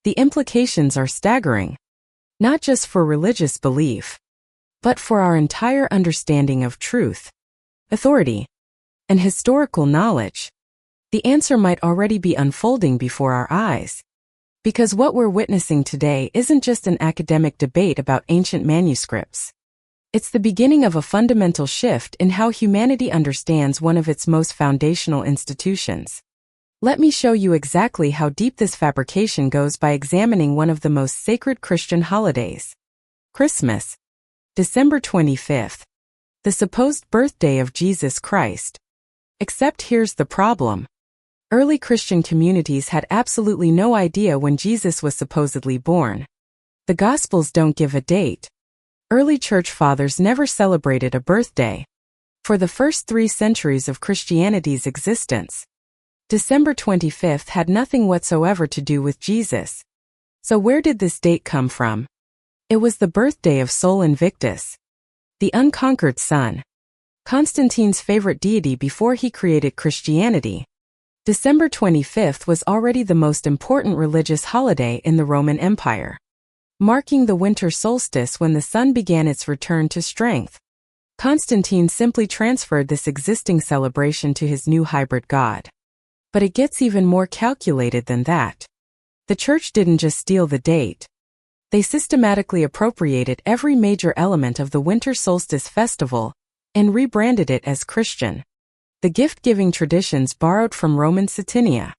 The implications are staggering, not just for religious belief, but for our entire understanding of truth, authority, and historical knowledge. The answer might already be unfolding before our eyes. Because what we're witnessing today isn't just an academic debate about ancient manuscripts. It's the beginning of a fundamental shift in how humanity understands one of its most foundational institutions. Let me show you exactly how deep this fabrication goes by examining one of the most sacred Christian holidays. Christmas. December 25th. The supposed birthday of Jesus Christ. Except here's the problem. Early Christian communities had absolutely no idea when Jesus was supposedly born. The Gospels don't give a date. Early church fathers never celebrated a birthday. For the first 3 centuries of Christianity's existence, December 25th had nothing whatsoever to do with Jesus. So where did this date come from? It was the birthday of Sol Invictus, the unconquered sun, Constantine's favorite deity before he created Christianity. December 25th was already the most important religious holiday in the Roman Empire, marking the winter solstice when the sun began its return to strength. Constantine simply transferred this existing celebration to his new hybrid god. But it gets even more calculated than that. The church didn't just steal the date. They systematically appropriated every major element of the winter solstice festival and rebranded it as Christian. The gift-giving traditions borrowed from Roman Saturnalia.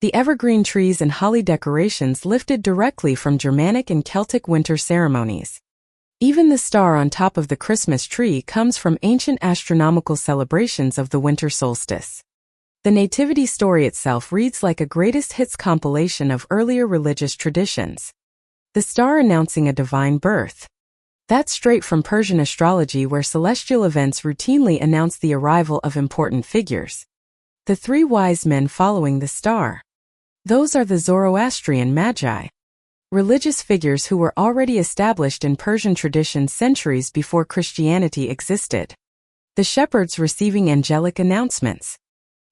The evergreen trees and holly decorations lifted directly from Germanic and Celtic winter ceremonies. Even the star on top of the Christmas tree comes from ancient astronomical celebrations of the winter solstice. The nativity story itself reads like a greatest hits compilation of earlier religious traditions. The star announcing a divine birth. That's straight from Persian astrology, where celestial events routinely announce the arrival of important figures. The 3 wise men following the star. Those are the Zoroastrian magi. Religious figures who were already established in Persian tradition centuries before Christianity existed. The shepherds receiving angelic announcements.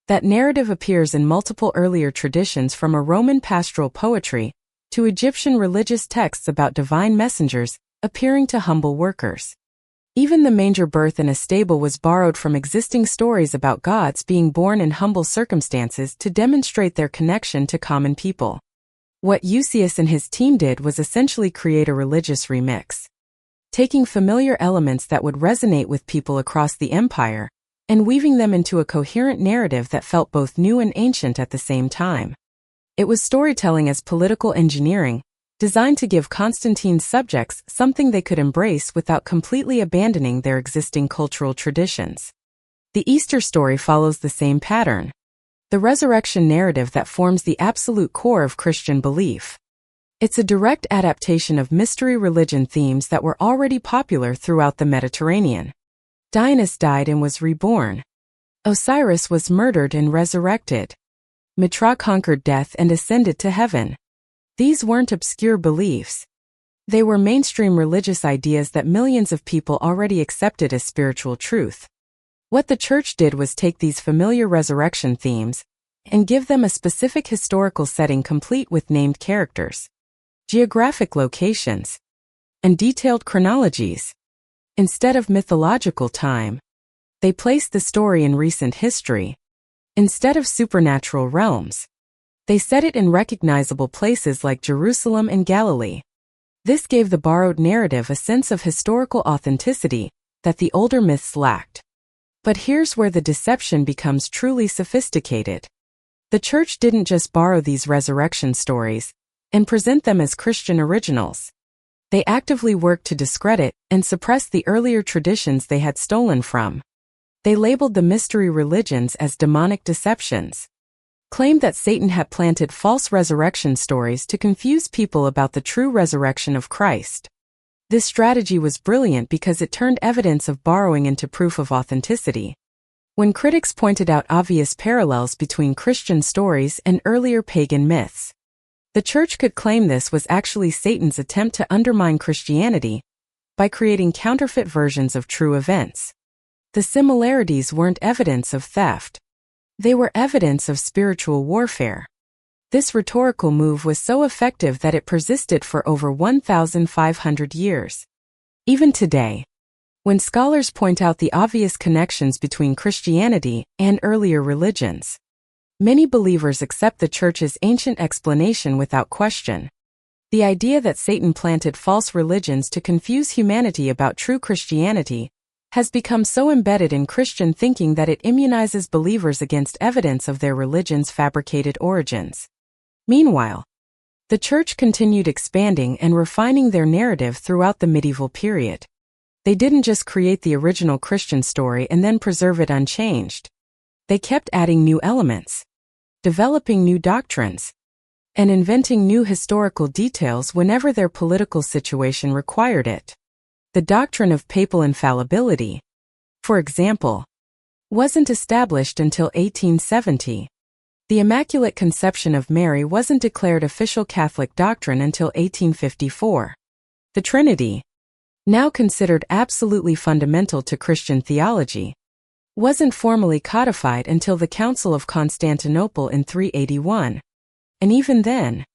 That narrative appears in multiple earlier traditions, from a Roman pastoral poetry to Egyptian religious texts about divine messengers appearing to humble workers. Even the manger birth in a stable was borrowed from existing stories about gods being born in humble circumstances to demonstrate their connection to common people. What Eusebius and his team did was essentially create a religious remix, taking familiar elements that would resonate with people across the empire and weaving them into a coherent narrative that felt both new and ancient at the same time. It was storytelling as political engineering, designed to give Constantine's subjects something they could embrace without completely abandoning their existing cultural traditions. The Easter story follows the same pattern. The resurrection narrative that forms the absolute core of Christian belief. It's a direct adaptation of mystery religion themes that were already popular throughout the Mediterranean. Dionysus died and was reborn. Osiris was murdered and resurrected. Mitra conquered death and ascended to heaven. These weren't obscure beliefs. They were mainstream religious ideas that millions of people already accepted as spiritual truth. What the church did was take these familiar resurrection themes and give them a specific historical setting complete with named characters, geographic locations, and detailed chronologies. Instead of mythological time, they placed the story in recent history. Instead of supernatural realms, they set it in recognizable places like Jerusalem and Galilee. This gave the borrowed narrative a sense of historical authenticity that the older myths lacked. But here's where the deception becomes truly sophisticated. The church didn't just borrow these resurrection stories and present them as Christian originals. They actively worked to discredit and suppress the earlier traditions they had stolen from. They labeled the mystery religions as demonic deceptions, claimed that Satan had planted false resurrection stories to confuse people about the true resurrection of Christ. This strategy was brilliant because it turned evidence of borrowing into proof of authenticity. When critics pointed out obvious parallels between Christian stories and earlier pagan myths, the church could claim this was actually Satan's attempt to undermine Christianity by creating counterfeit versions of true events. The similarities weren't evidence of theft. They were evidence of spiritual warfare. This rhetorical move was so effective that it persisted for over 1,500 years. Even today, when scholars point out the obvious connections between Christianity and earlier religions, Many believers accept the Church's ancient explanation without question. The idea that Satan planted false religions to confuse humanity about true Christianity has become so embedded in Christian thinking that it immunizes believers against evidence of their religion's fabricated origins. Meanwhile, the Church continued expanding and refining their narrative throughout the medieval period. They didn't just create the original Christian story and then preserve it unchanged. They kept adding new elements, developing new doctrines, and inventing new historical details whenever their political situation required it. The doctrine of papal infallibility, for example, wasn't established until 1870. The Immaculate Conception of Mary wasn't declared official Catholic doctrine until 1854. The Trinity, now considered absolutely fundamental to Christian theology, wasn't formally codified until the Council of Constantinople in 381. And even then,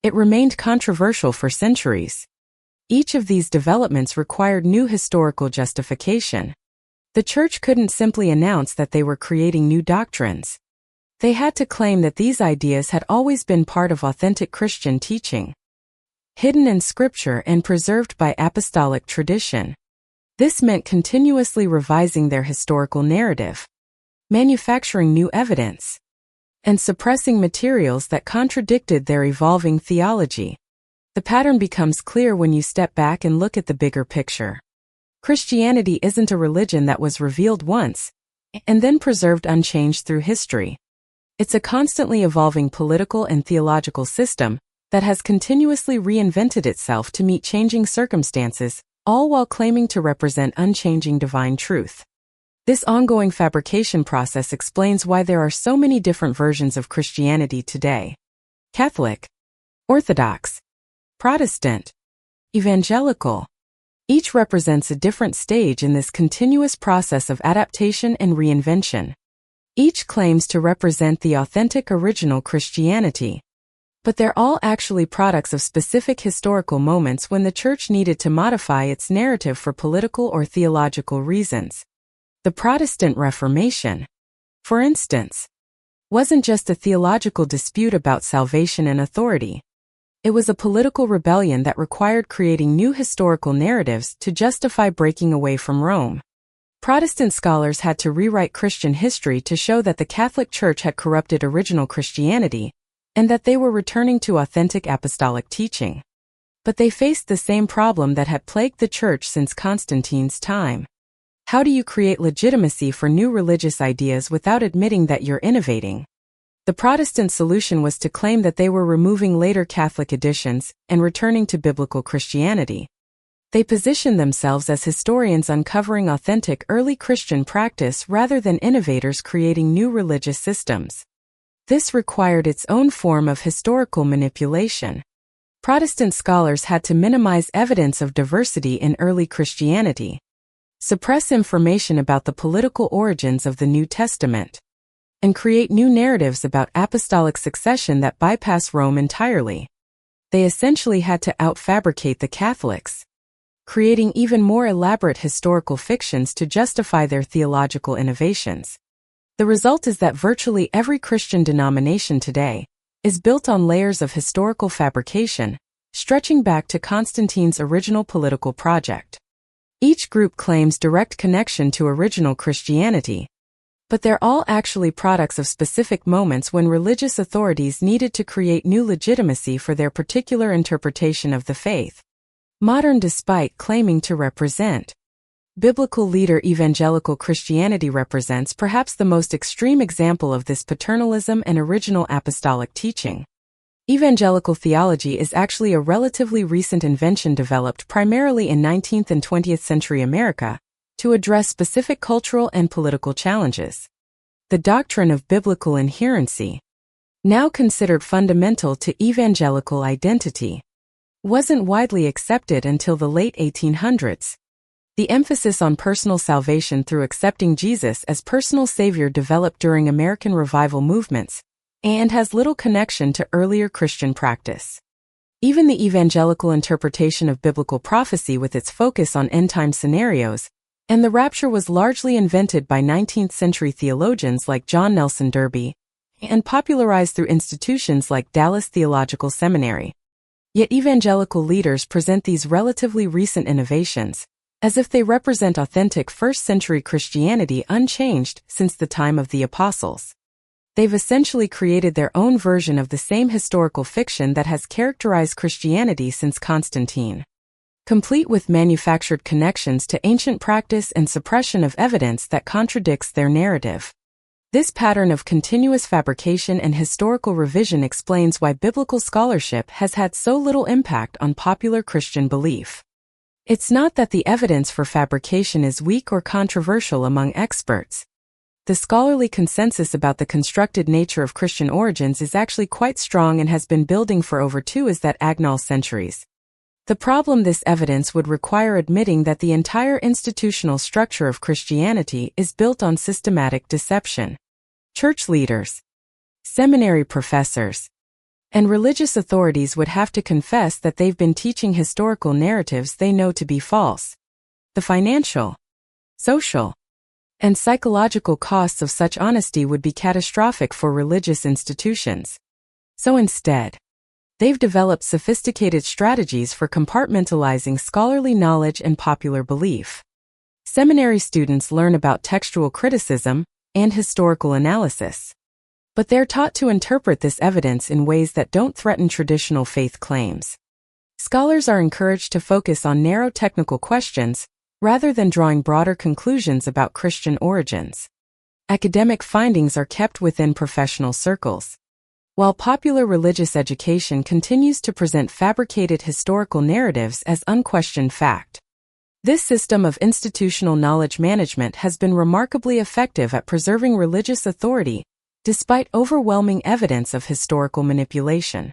it remained controversial for centuries. Each of these developments required new historical justification. The Church couldn't simply announce that they were creating new doctrines. They had to claim that these ideas had always been part of authentic Christian teaching, hidden in Scripture and preserved by apostolic tradition. This meant continuously revising their historical narrative, manufacturing new evidence, and suppressing materials that contradicted their evolving theology. The pattern becomes clear when you step back and look at the bigger picture. Christianity isn't a religion that was revealed once and then preserved unchanged through history. It's a constantly evolving political and theological system that has continuously reinvented itself to meet changing circumstances, all while claiming to represent unchanging divine truth. This ongoing fabrication process explains why there are so many different versions of Christianity today: Catholic, Orthodox, Protestant, Evangelical. Each represents a different stage in this continuous process of adaptation and reinvention. Each claims to represent the authentic original Christianity, but they're all actually products of specific historical moments when the Church needed to modify its narrative for political or theological reasons. The Protestant Reformation, for instance, wasn't just a theological dispute about salvation and authority. It was a political rebellion that required creating new historical narratives to justify breaking away from Rome. Protestant scholars had to rewrite Christian history to show that the Catholic Church had corrupted original Christianity, and that they were returning to authentic apostolic teaching. But they faced the same problem that had plagued the Church since Constantine's time. How do you create legitimacy for new religious ideas without admitting that you're innovating? The Protestant solution was to claim that they were removing later Catholic additions and returning to biblical Christianity. They positioned themselves as historians uncovering authentic early Christian practice rather than innovators creating new religious systems. This required its own form of historical manipulation. Protestant scholars had to minimize evidence of diversity in early Christianity, suppress information about the political origins of the New Testament, and create new narratives about apostolic succession that bypass Rome entirely. They essentially had to out-fabricate the Catholics, creating even more elaborate historical fictions to justify their theological innovations. The result is that virtually every Christian denomination today is built on layers of historical fabrication, stretching back to Constantine's original political project. Each group claims direct connection to original Christianity, but they're all actually products of specific moments when religious authorities needed to create new legitimacy for their particular interpretation of the faith. Modern, despite claiming to represent biblical leader, evangelical Christianity represents perhaps the most extreme example of this paternalism and original apostolic teaching. Evangelical theology is actually a relatively recent invention developed primarily in 19th and 20th century America to address specific cultural and political challenges. The doctrine of biblical inherency, now considered fundamental to evangelical identity, wasn't widely accepted until the late 1800s. The emphasis on personal salvation through accepting Jesus as personal Savior developed during American revival movements and has little connection to earlier Christian practice. Even the evangelical interpretation of biblical prophecy with its focus on end-time scenarios and the rapture was largely invented by 19th century theologians like John Nelson Darby and popularized through institutions like Dallas Theological Seminary. Yet evangelical leaders present these relatively recent innovations as if they represent authentic first-century Christianity unchanged since the time of the apostles. They've essentially created their own version of the same historical fiction that has characterized Christianity since Constantine, complete with manufactured connections to ancient practice and suppression of evidence that contradicts their narrative. This pattern of continuous fabrication and historical revision explains why biblical scholarship has had so little impact on popular Christian belief. It's not that the evidence for fabrication is weak or controversial among experts. The scholarly consensus about the constructed nature of Christian origins is actually quite strong and has been building for over two centuries. The problem: this evidence would require admitting that the entire institutional structure of Christianity is built on systematic deception. Church leaders, seminary professors, and religious authorities would have to confess that they've been teaching historical narratives they know to be false. The financial, social, and psychological costs of such honesty would be catastrophic for religious institutions. So instead, they've developed sophisticated strategies for compartmentalizing scholarly knowledge and popular belief. Seminary students learn about textual criticism and historical analysis, but they're taught to interpret this evidence in ways that don't threaten traditional faith claims. Scholars are encouraged to focus on narrow technical questions rather than drawing broader conclusions about Christian origins. Academic findings are kept within professional circles, while popular religious education continues to present fabricated historical narratives as unquestioned fact. This system of institutional knowledge management has been remarkably effective at preserving religious authority despite overwhelming evidence of historical manipulation.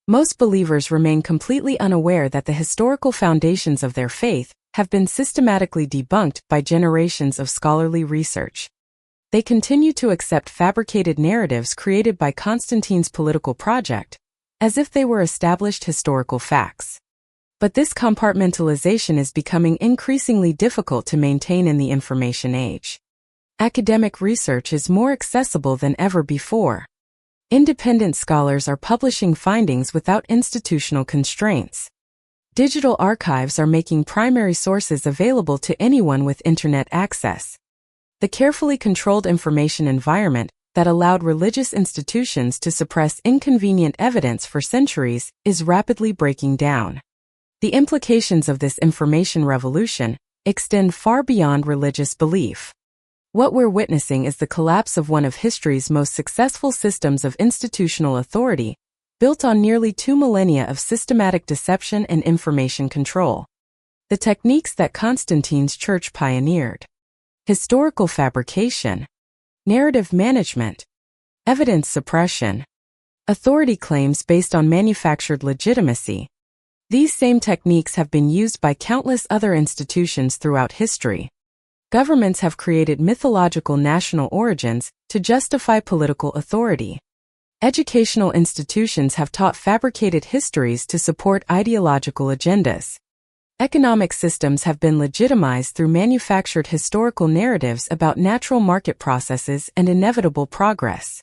Most believers remain completely unaware that the historical foundations of their faith have been systematically debunked by generations of scholarly research. They continue to accept fabricated narratives created by Constantine's political project, as if they were established historical facts. But this compartmentalization is becoming increasingly difficult to maintain in the information age. Academic research is more accessible than ever before. Independent scholars are publishing findings without institutional constraints. Digital archives are making primary sources available to anyone with internet access. The carefully controlled information environment that allowed religious institutions to suppress inconvenient evidence for centuries is rapidly breaking down. The implications of this information revolution extend far beyond religious belief. What we're witnessing is the collapse of one of history's most successful systems of institutional authority, built on nearly 2 millennia of systematic deception and information control. The techniques that Constantine's church pioneered: historical fabrication, narrative management, evidence suppression, authority claims based on manufactured legitimacy. These same techniques have been used by countless other institutions throughout history. Governments have created mythological national origins to justify political authority. Educational institutions have taught fabricated histories to support ideological agendas. Economic systems have been legitimized through manufactured historical narratives about natural market processes and inevitable progress.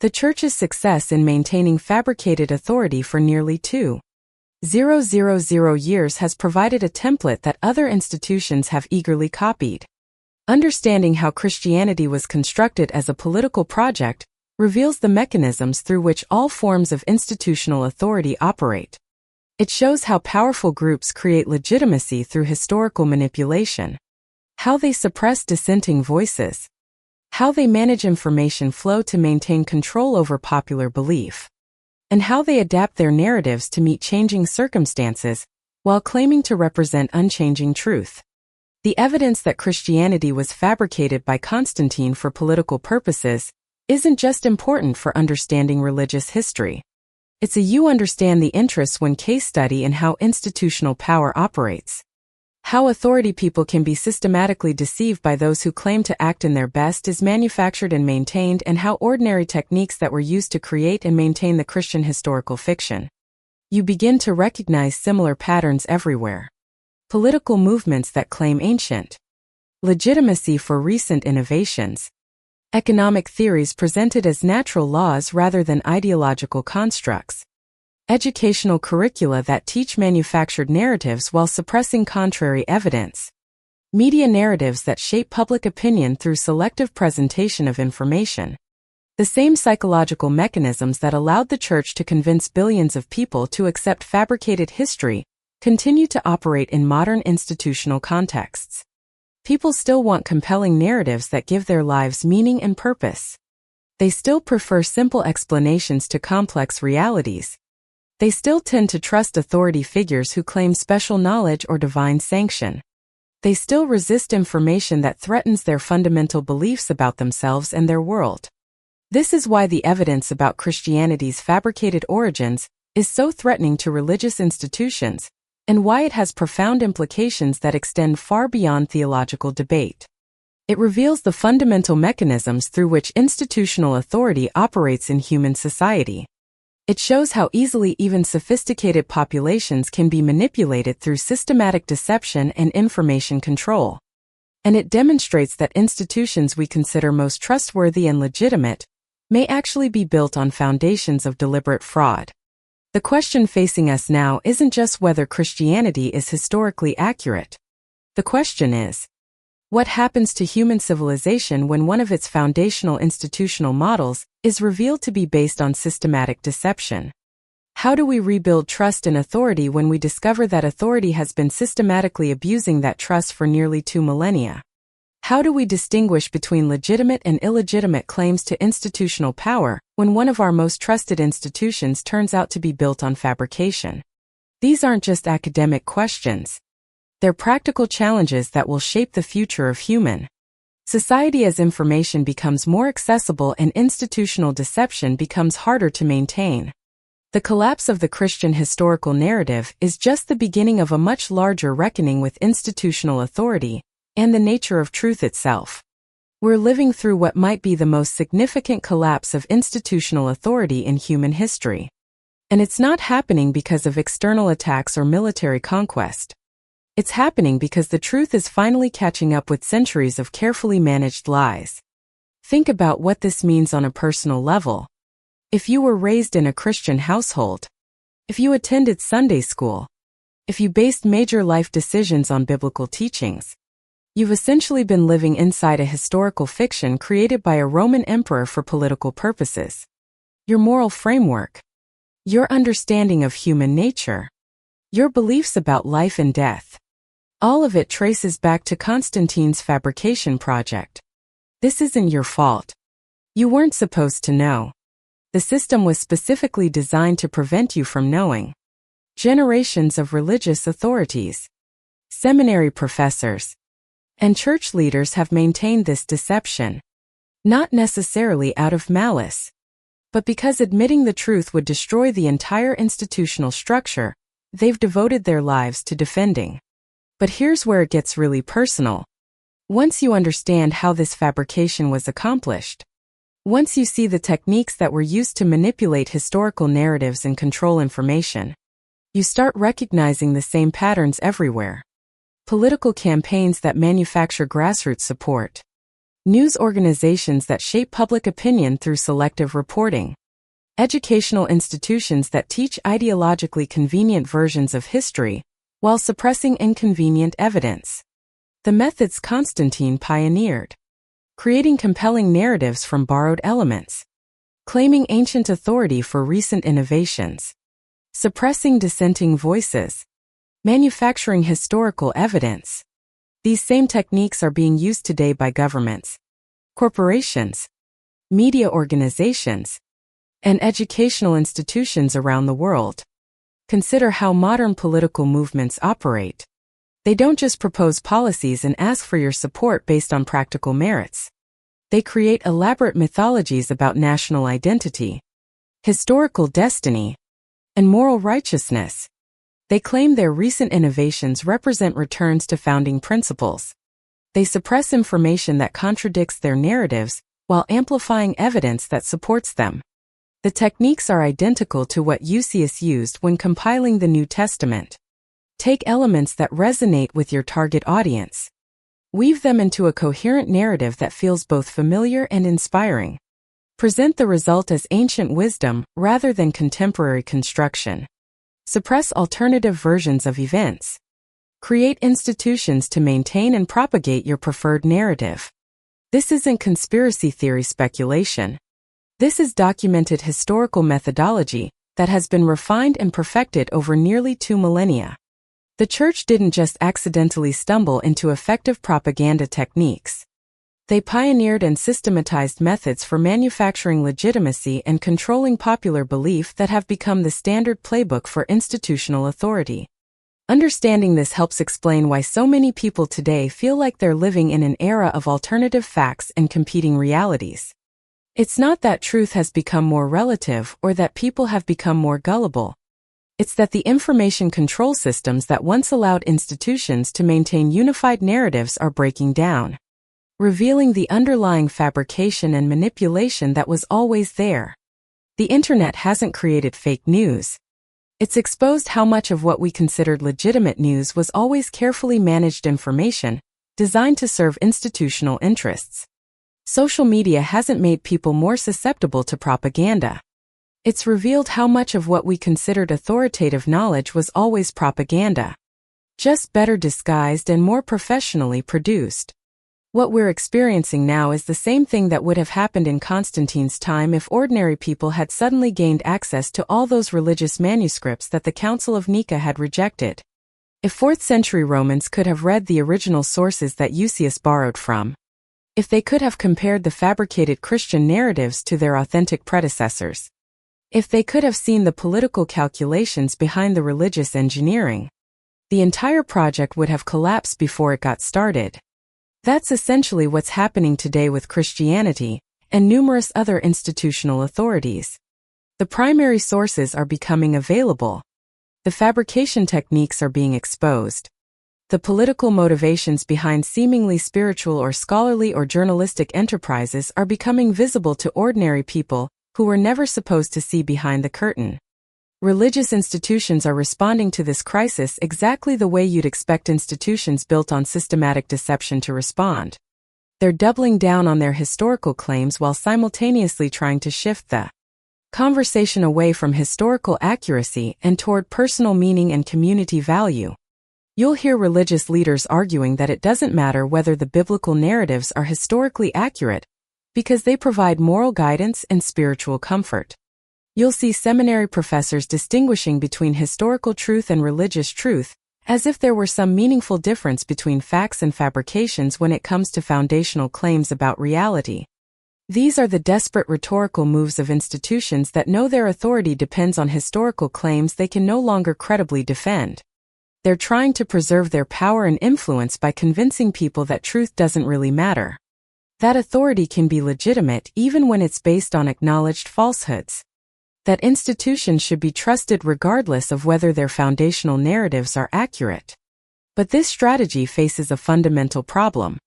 The Church's success in maintaining fabricated authority for nearly 2,000 years has provided a template that other institutions have eagerly copied. Understanding how Christianity was constructed as a political project reveals the mechanisms through which all forms of institutional authority operate. It shows how powerful groups create legitimacy through historical manipulation, how they suppress dissenting voices, how they manage information flow to maintain control over popular belief, and how they adapt their narratives to meet changing circumstances while claiming to represent unchanging truth. The evidence that Christianity was fabricated by Constantine for political purposes isn't just important for understanding religious history. It's a you understand the interests when case study in how institutional power operates. How authority people can be systematically deceived by those who claim to act in their best is manufactured and maintained, and how ordinary techniques that were used to create and maintain the Christian historical fiction. You begin to recognize similar patterns everywhere. Political movements that claim ancient legitimacy for recent innovations, Economic theories presented as natural laws rather than ideological constructs. Educational curricula that teach manufactured narratives while suppressing contrary evidence. Media narratives that shape public opinion through selective presentation of information. The same psychological mechanisms that allowed the church to convince billions of people to accept fabricated history continue to operate in modern institutional contexts. People still want compelling narratives that give their lives meaning and purpose. They still prefer simple explanations to complex realities. They still tend to trust authority figures who claim special knowledge or divine sanction. They still resist information that threatens their fundamental beliefs about themselves and their world. This is why the evidence about Christianity's fabricated origins is so threatening to religious institutions, and why it has profound implications that extend far beyond theological debate. It reveals the fundamental mechanisms through which institutional authority operates in human society. It shows how easily even sophisticated populations can be manipulated through systematic deception and information control. And it demonstrates that institutions we consider most trustworthy and legitimate may actually be built on foundations of deliberate fraud. The question facing us now isn't just whether Christianity is historically accurate. The question is, what happens to human civilization when one of its foundational institutional models is revealed to be based on systematic deception? How do we rebuild trust in authority when we discover that authority has been systematically abusing that trust for nearly 2 millennia? How do we distinguish between legitimate and illegitimate claims to institutional power when one of our most trusted institutions turns out to be built on fabrication? These aren't just academic questions. They're practical challenges that will shape the future of human society as information becomes more accessible and institutional deception becomes harder to maintain. The collapse of the Christian historical narrative is just the beginning of a much larger reckoning with institutional authority and the nature of truth itself. We're living through what might be the most significant collapse of institutional authority in human history. And it's not happening because of external attacks or military conquest. It's happening because the truth is finally catching up with centuries of carefully managed lies. Think about what this means on a personal level. If you were raised in a Christian household, if you attended Sunday school, if you based major life decisions on biblical teachings, you've essentially been living inside a historical fiction created by a Roman emperor for political purposes. Your moral framework, your understanding of human nature, your beliefs about life and death, all of it traces back to Constantine's fabrication project. This isn't your fault. You weren't supposed to know. The system was specifically designed to prevent you from knowing. Generations of religious authorities, seminary professors, and church leaders have maintained this deception, not necessarily out of malice, but because admitting the truth would destroy the entire institutional structure they've devoted their lives to defending. But here's where it gets really personal. Once you understand how this fabrication was accomplished, once you see the techniques that were used to manipulate historical narratives and control information, you start recognizing the same patterns everywhere. Political campaigns that manufacture grassroots support. News organizations that shape public opinion through selective reporting. Educational institutions that teach ideologically convenient versions of history while suppressing inconvenient evidence. The methods Constantine pioneered. Creating compelling narratives from borrowed elements. Claiming ancient authority for recent innovations. Suppressing dissenting voices. Manufacturing historical evidence. These same techniques are being used today by governments, corporations, media organizations, and educational institutions around the world. Consider how modern political movements operate. They don't just propose policies and ask for your support based on practical merits. They create elaborate mythologies about national identity, historical destiny, and moral righteousness. They claim their recent innovations represent returns to founding principles. They suppress information that contradicts their narratives while amplifying evidence that supports them. The techniques are identical to what Eusebius used when compiling the New Testament. Take elements that resonate with your target audience. Weave them into a coherent narrative that feels both familiar and inspiring. Present the result as ancient wisdom rather than contemporary construction. Suppress alternative versions of events. Create institutions to maintain and propagate your preferred narrative. This isn't conspiracy theory speculation. This is documented historical methodology that has been refined and perfected over nearly 2 millennia. The Church didn't just accidentally stumble into effective propaganda techniques. They pioneered and systematized methods for manufacturing legitimacy and controlling popular belief that have become the standard playbook for institutional authority. Understanding this helps explain why so many people today feel like they're living in an era of alternative facts and competing realities. It's not that truth has become more relative or that people have become more gullible. It's that the information control systems that once allowed institutions to maintain unified narratives are breaking down, revealing the underlying fabrication and manipulation that was always there. The internet hasn't created fake news. It's exposed how much of what we considered legitimate news was always carefully managed information, designed to serve institutional interests. Social media hasn't made people more susceptible to propaganda. It's revealed how much of what we considered authoritative knowledge was always propaganda, just better disguised and more professionally produced. What we're experiencing now is the same thing that would have happened in Constantine's time if ordinary people had suddenly gained access to all those religious manuscripts that the Council of Nika had rejected. If 4th century Romans could have read the original sources that Eusebius borrowed from, if they could have compared the fabricated Christian narratives to their authentic predecessors, if they could have seen the political calculations behind the religious engineering, the entire project would have collapsed before it got started. That's essentially what's happening today with Christianity and numerous other institutional authorities. The primary sources are becoming available. The fabrication techniques are being exposed. The political motivations behind seemingly spiritual or scholarly or journalistic enterprises are becoming visible to ordinary people who were never supposed to see behind the curtain. Religious institutions are responding to this crisis exactly the way you'd expect institutions built on systematic deception to respond. They're doubling down on their historical claims while simultaneously trying to shift the conversation away from historical accuracy and toward personal meaning and community value. You'll hear religious leaders arguing that it doesn't matter whether the biblical narratives are historically accurate, because they provide moral guidance and spiritual comfort. You'll see seminary professors distinguishing between historical truth and religious truth, as if there were some meaningful difference between facts and fabrications when it comes to foundational claims about reality. These are the desperate rhetorical moves of institutions that know their authority depends on historical claims they can no longer credibly defend. They're trying to preserve their power and influence by convincing people that truth doesn't really matter. That authority can be legitimate even when it's based on acknowledged falsehoods. That institutions should be trusted regardless of whether their foundational narratives are accurate. But this strategy faces a fundamental problem.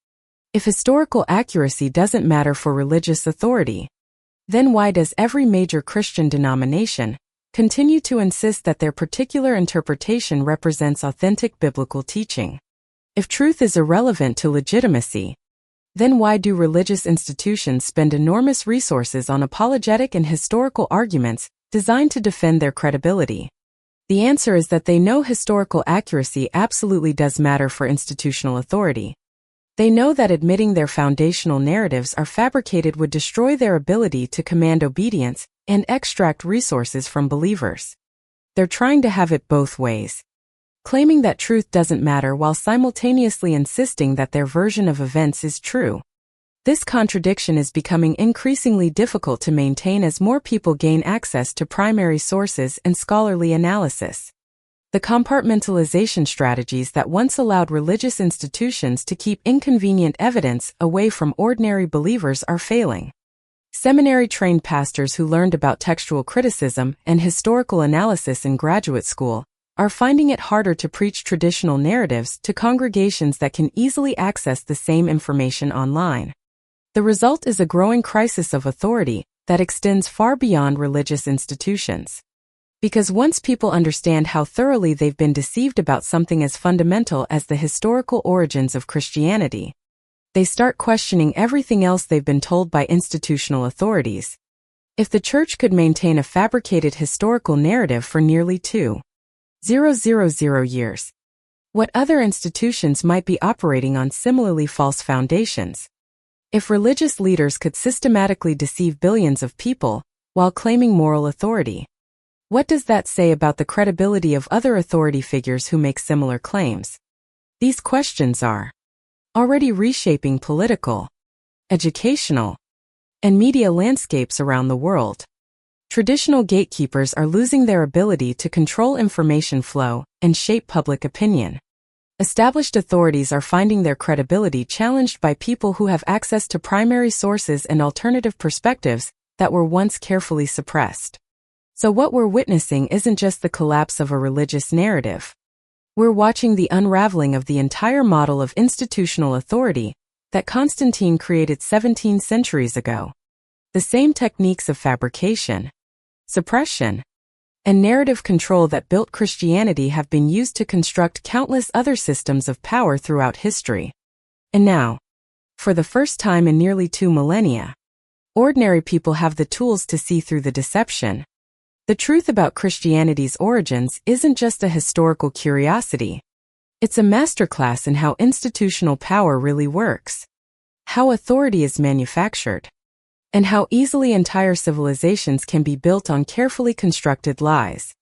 If historical accuracy doesn't matter for religious authority, then why does every major Christian denomination continue to insist that their particular interpretation represents authentic biblical teaching? If truth is irrelevant to legitimacy, then why do religious institutions spend enormous resources on apologetic and historical arguments designed to defend their credibility? The answer is that they know historical accuracy absolutely does matter for institutional authority. They know that admitting their foundational narratives are fabricated would destroy their ability to command obedience and extract resources from believers. They're trying to have it both ways, claiming that truth doesn't matter while simultaneously insisting that their version of events is true. This contradiction is becoming increasingly difficult to maintain as more people gain access to primary sources and scholarly analysis. The compartmentalization strategies that once allowed religious institutions to keep inconvenient evidence away from ordinary believers are failing. Seminary-trained pastors who learned about textual criticism and historical analysis in graduate school are finding it harder to preach traditional narratives to congregations that can easily access the same information online. The result is a growing crisis of authority that extends far beyond religious institutions. Because once people understand how thoroughly they've been deceived about something as fundamental as the historical origins of Christianity, they start questioning everything else they've been told by institutional authorities. If the Church could maintain a fabricated historical narrative for nearly 2,000 years, what other institutions might be operating on similarly false foundations? If religious leaders could systematically deceive billions of people while claiming moral authority, what does that say about the credibility of other authority figures who make similar claims? These questions are already reshaping political, educational, and media landscapes around the world. Traditional gatekeepers are losing their ability to control information flow and shape public opinion. Established authorities are finding their credibility challenged by people who have access to primary sources and alternative perspectives that were once carefully suppressed. So what we're witnessing isn't just the collapse of a religious narrative. We're watching the unraveling of the entire model of institutional authority that Constantine created 17 centuries ago. The same techniques of fabrication, suppression, and narrative control that built Christianity have been used to construct countless other systems of power throughout history. And now, for the first time in nearly 2 millennia, ordinary people have the tools to see through the deception. The truth about Christianity's origins isn't just a historical curiosity. It's a masterclass in how institutional power really works, how authority is manufactured, and how easily entire civilizations can be built on carefully constructed lies.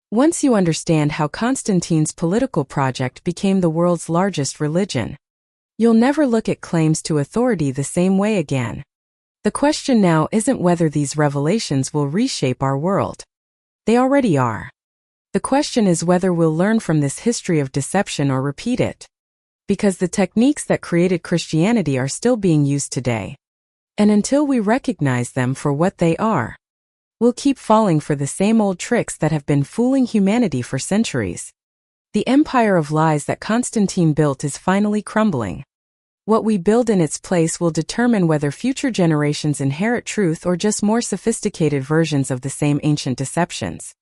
Once you understand how Constantine's political project became the world's largest religion, you'll never look at claims to authority the same way again. The question now isn't whether these revelations will reshape our world. They already are. The question is whether we'll learn from this history of deception or repeat it. Because the techniques that created Christianity are still being used today. And until we recognize them for what they are, we'll keep falling for the same old tricks that have been fooling humanity for centuries. The empire of lies that Constantine built is finally crumbling. What we build in its place will determine whether future generations inherit truth or just more sophisticated versions of the same ancient deceptions.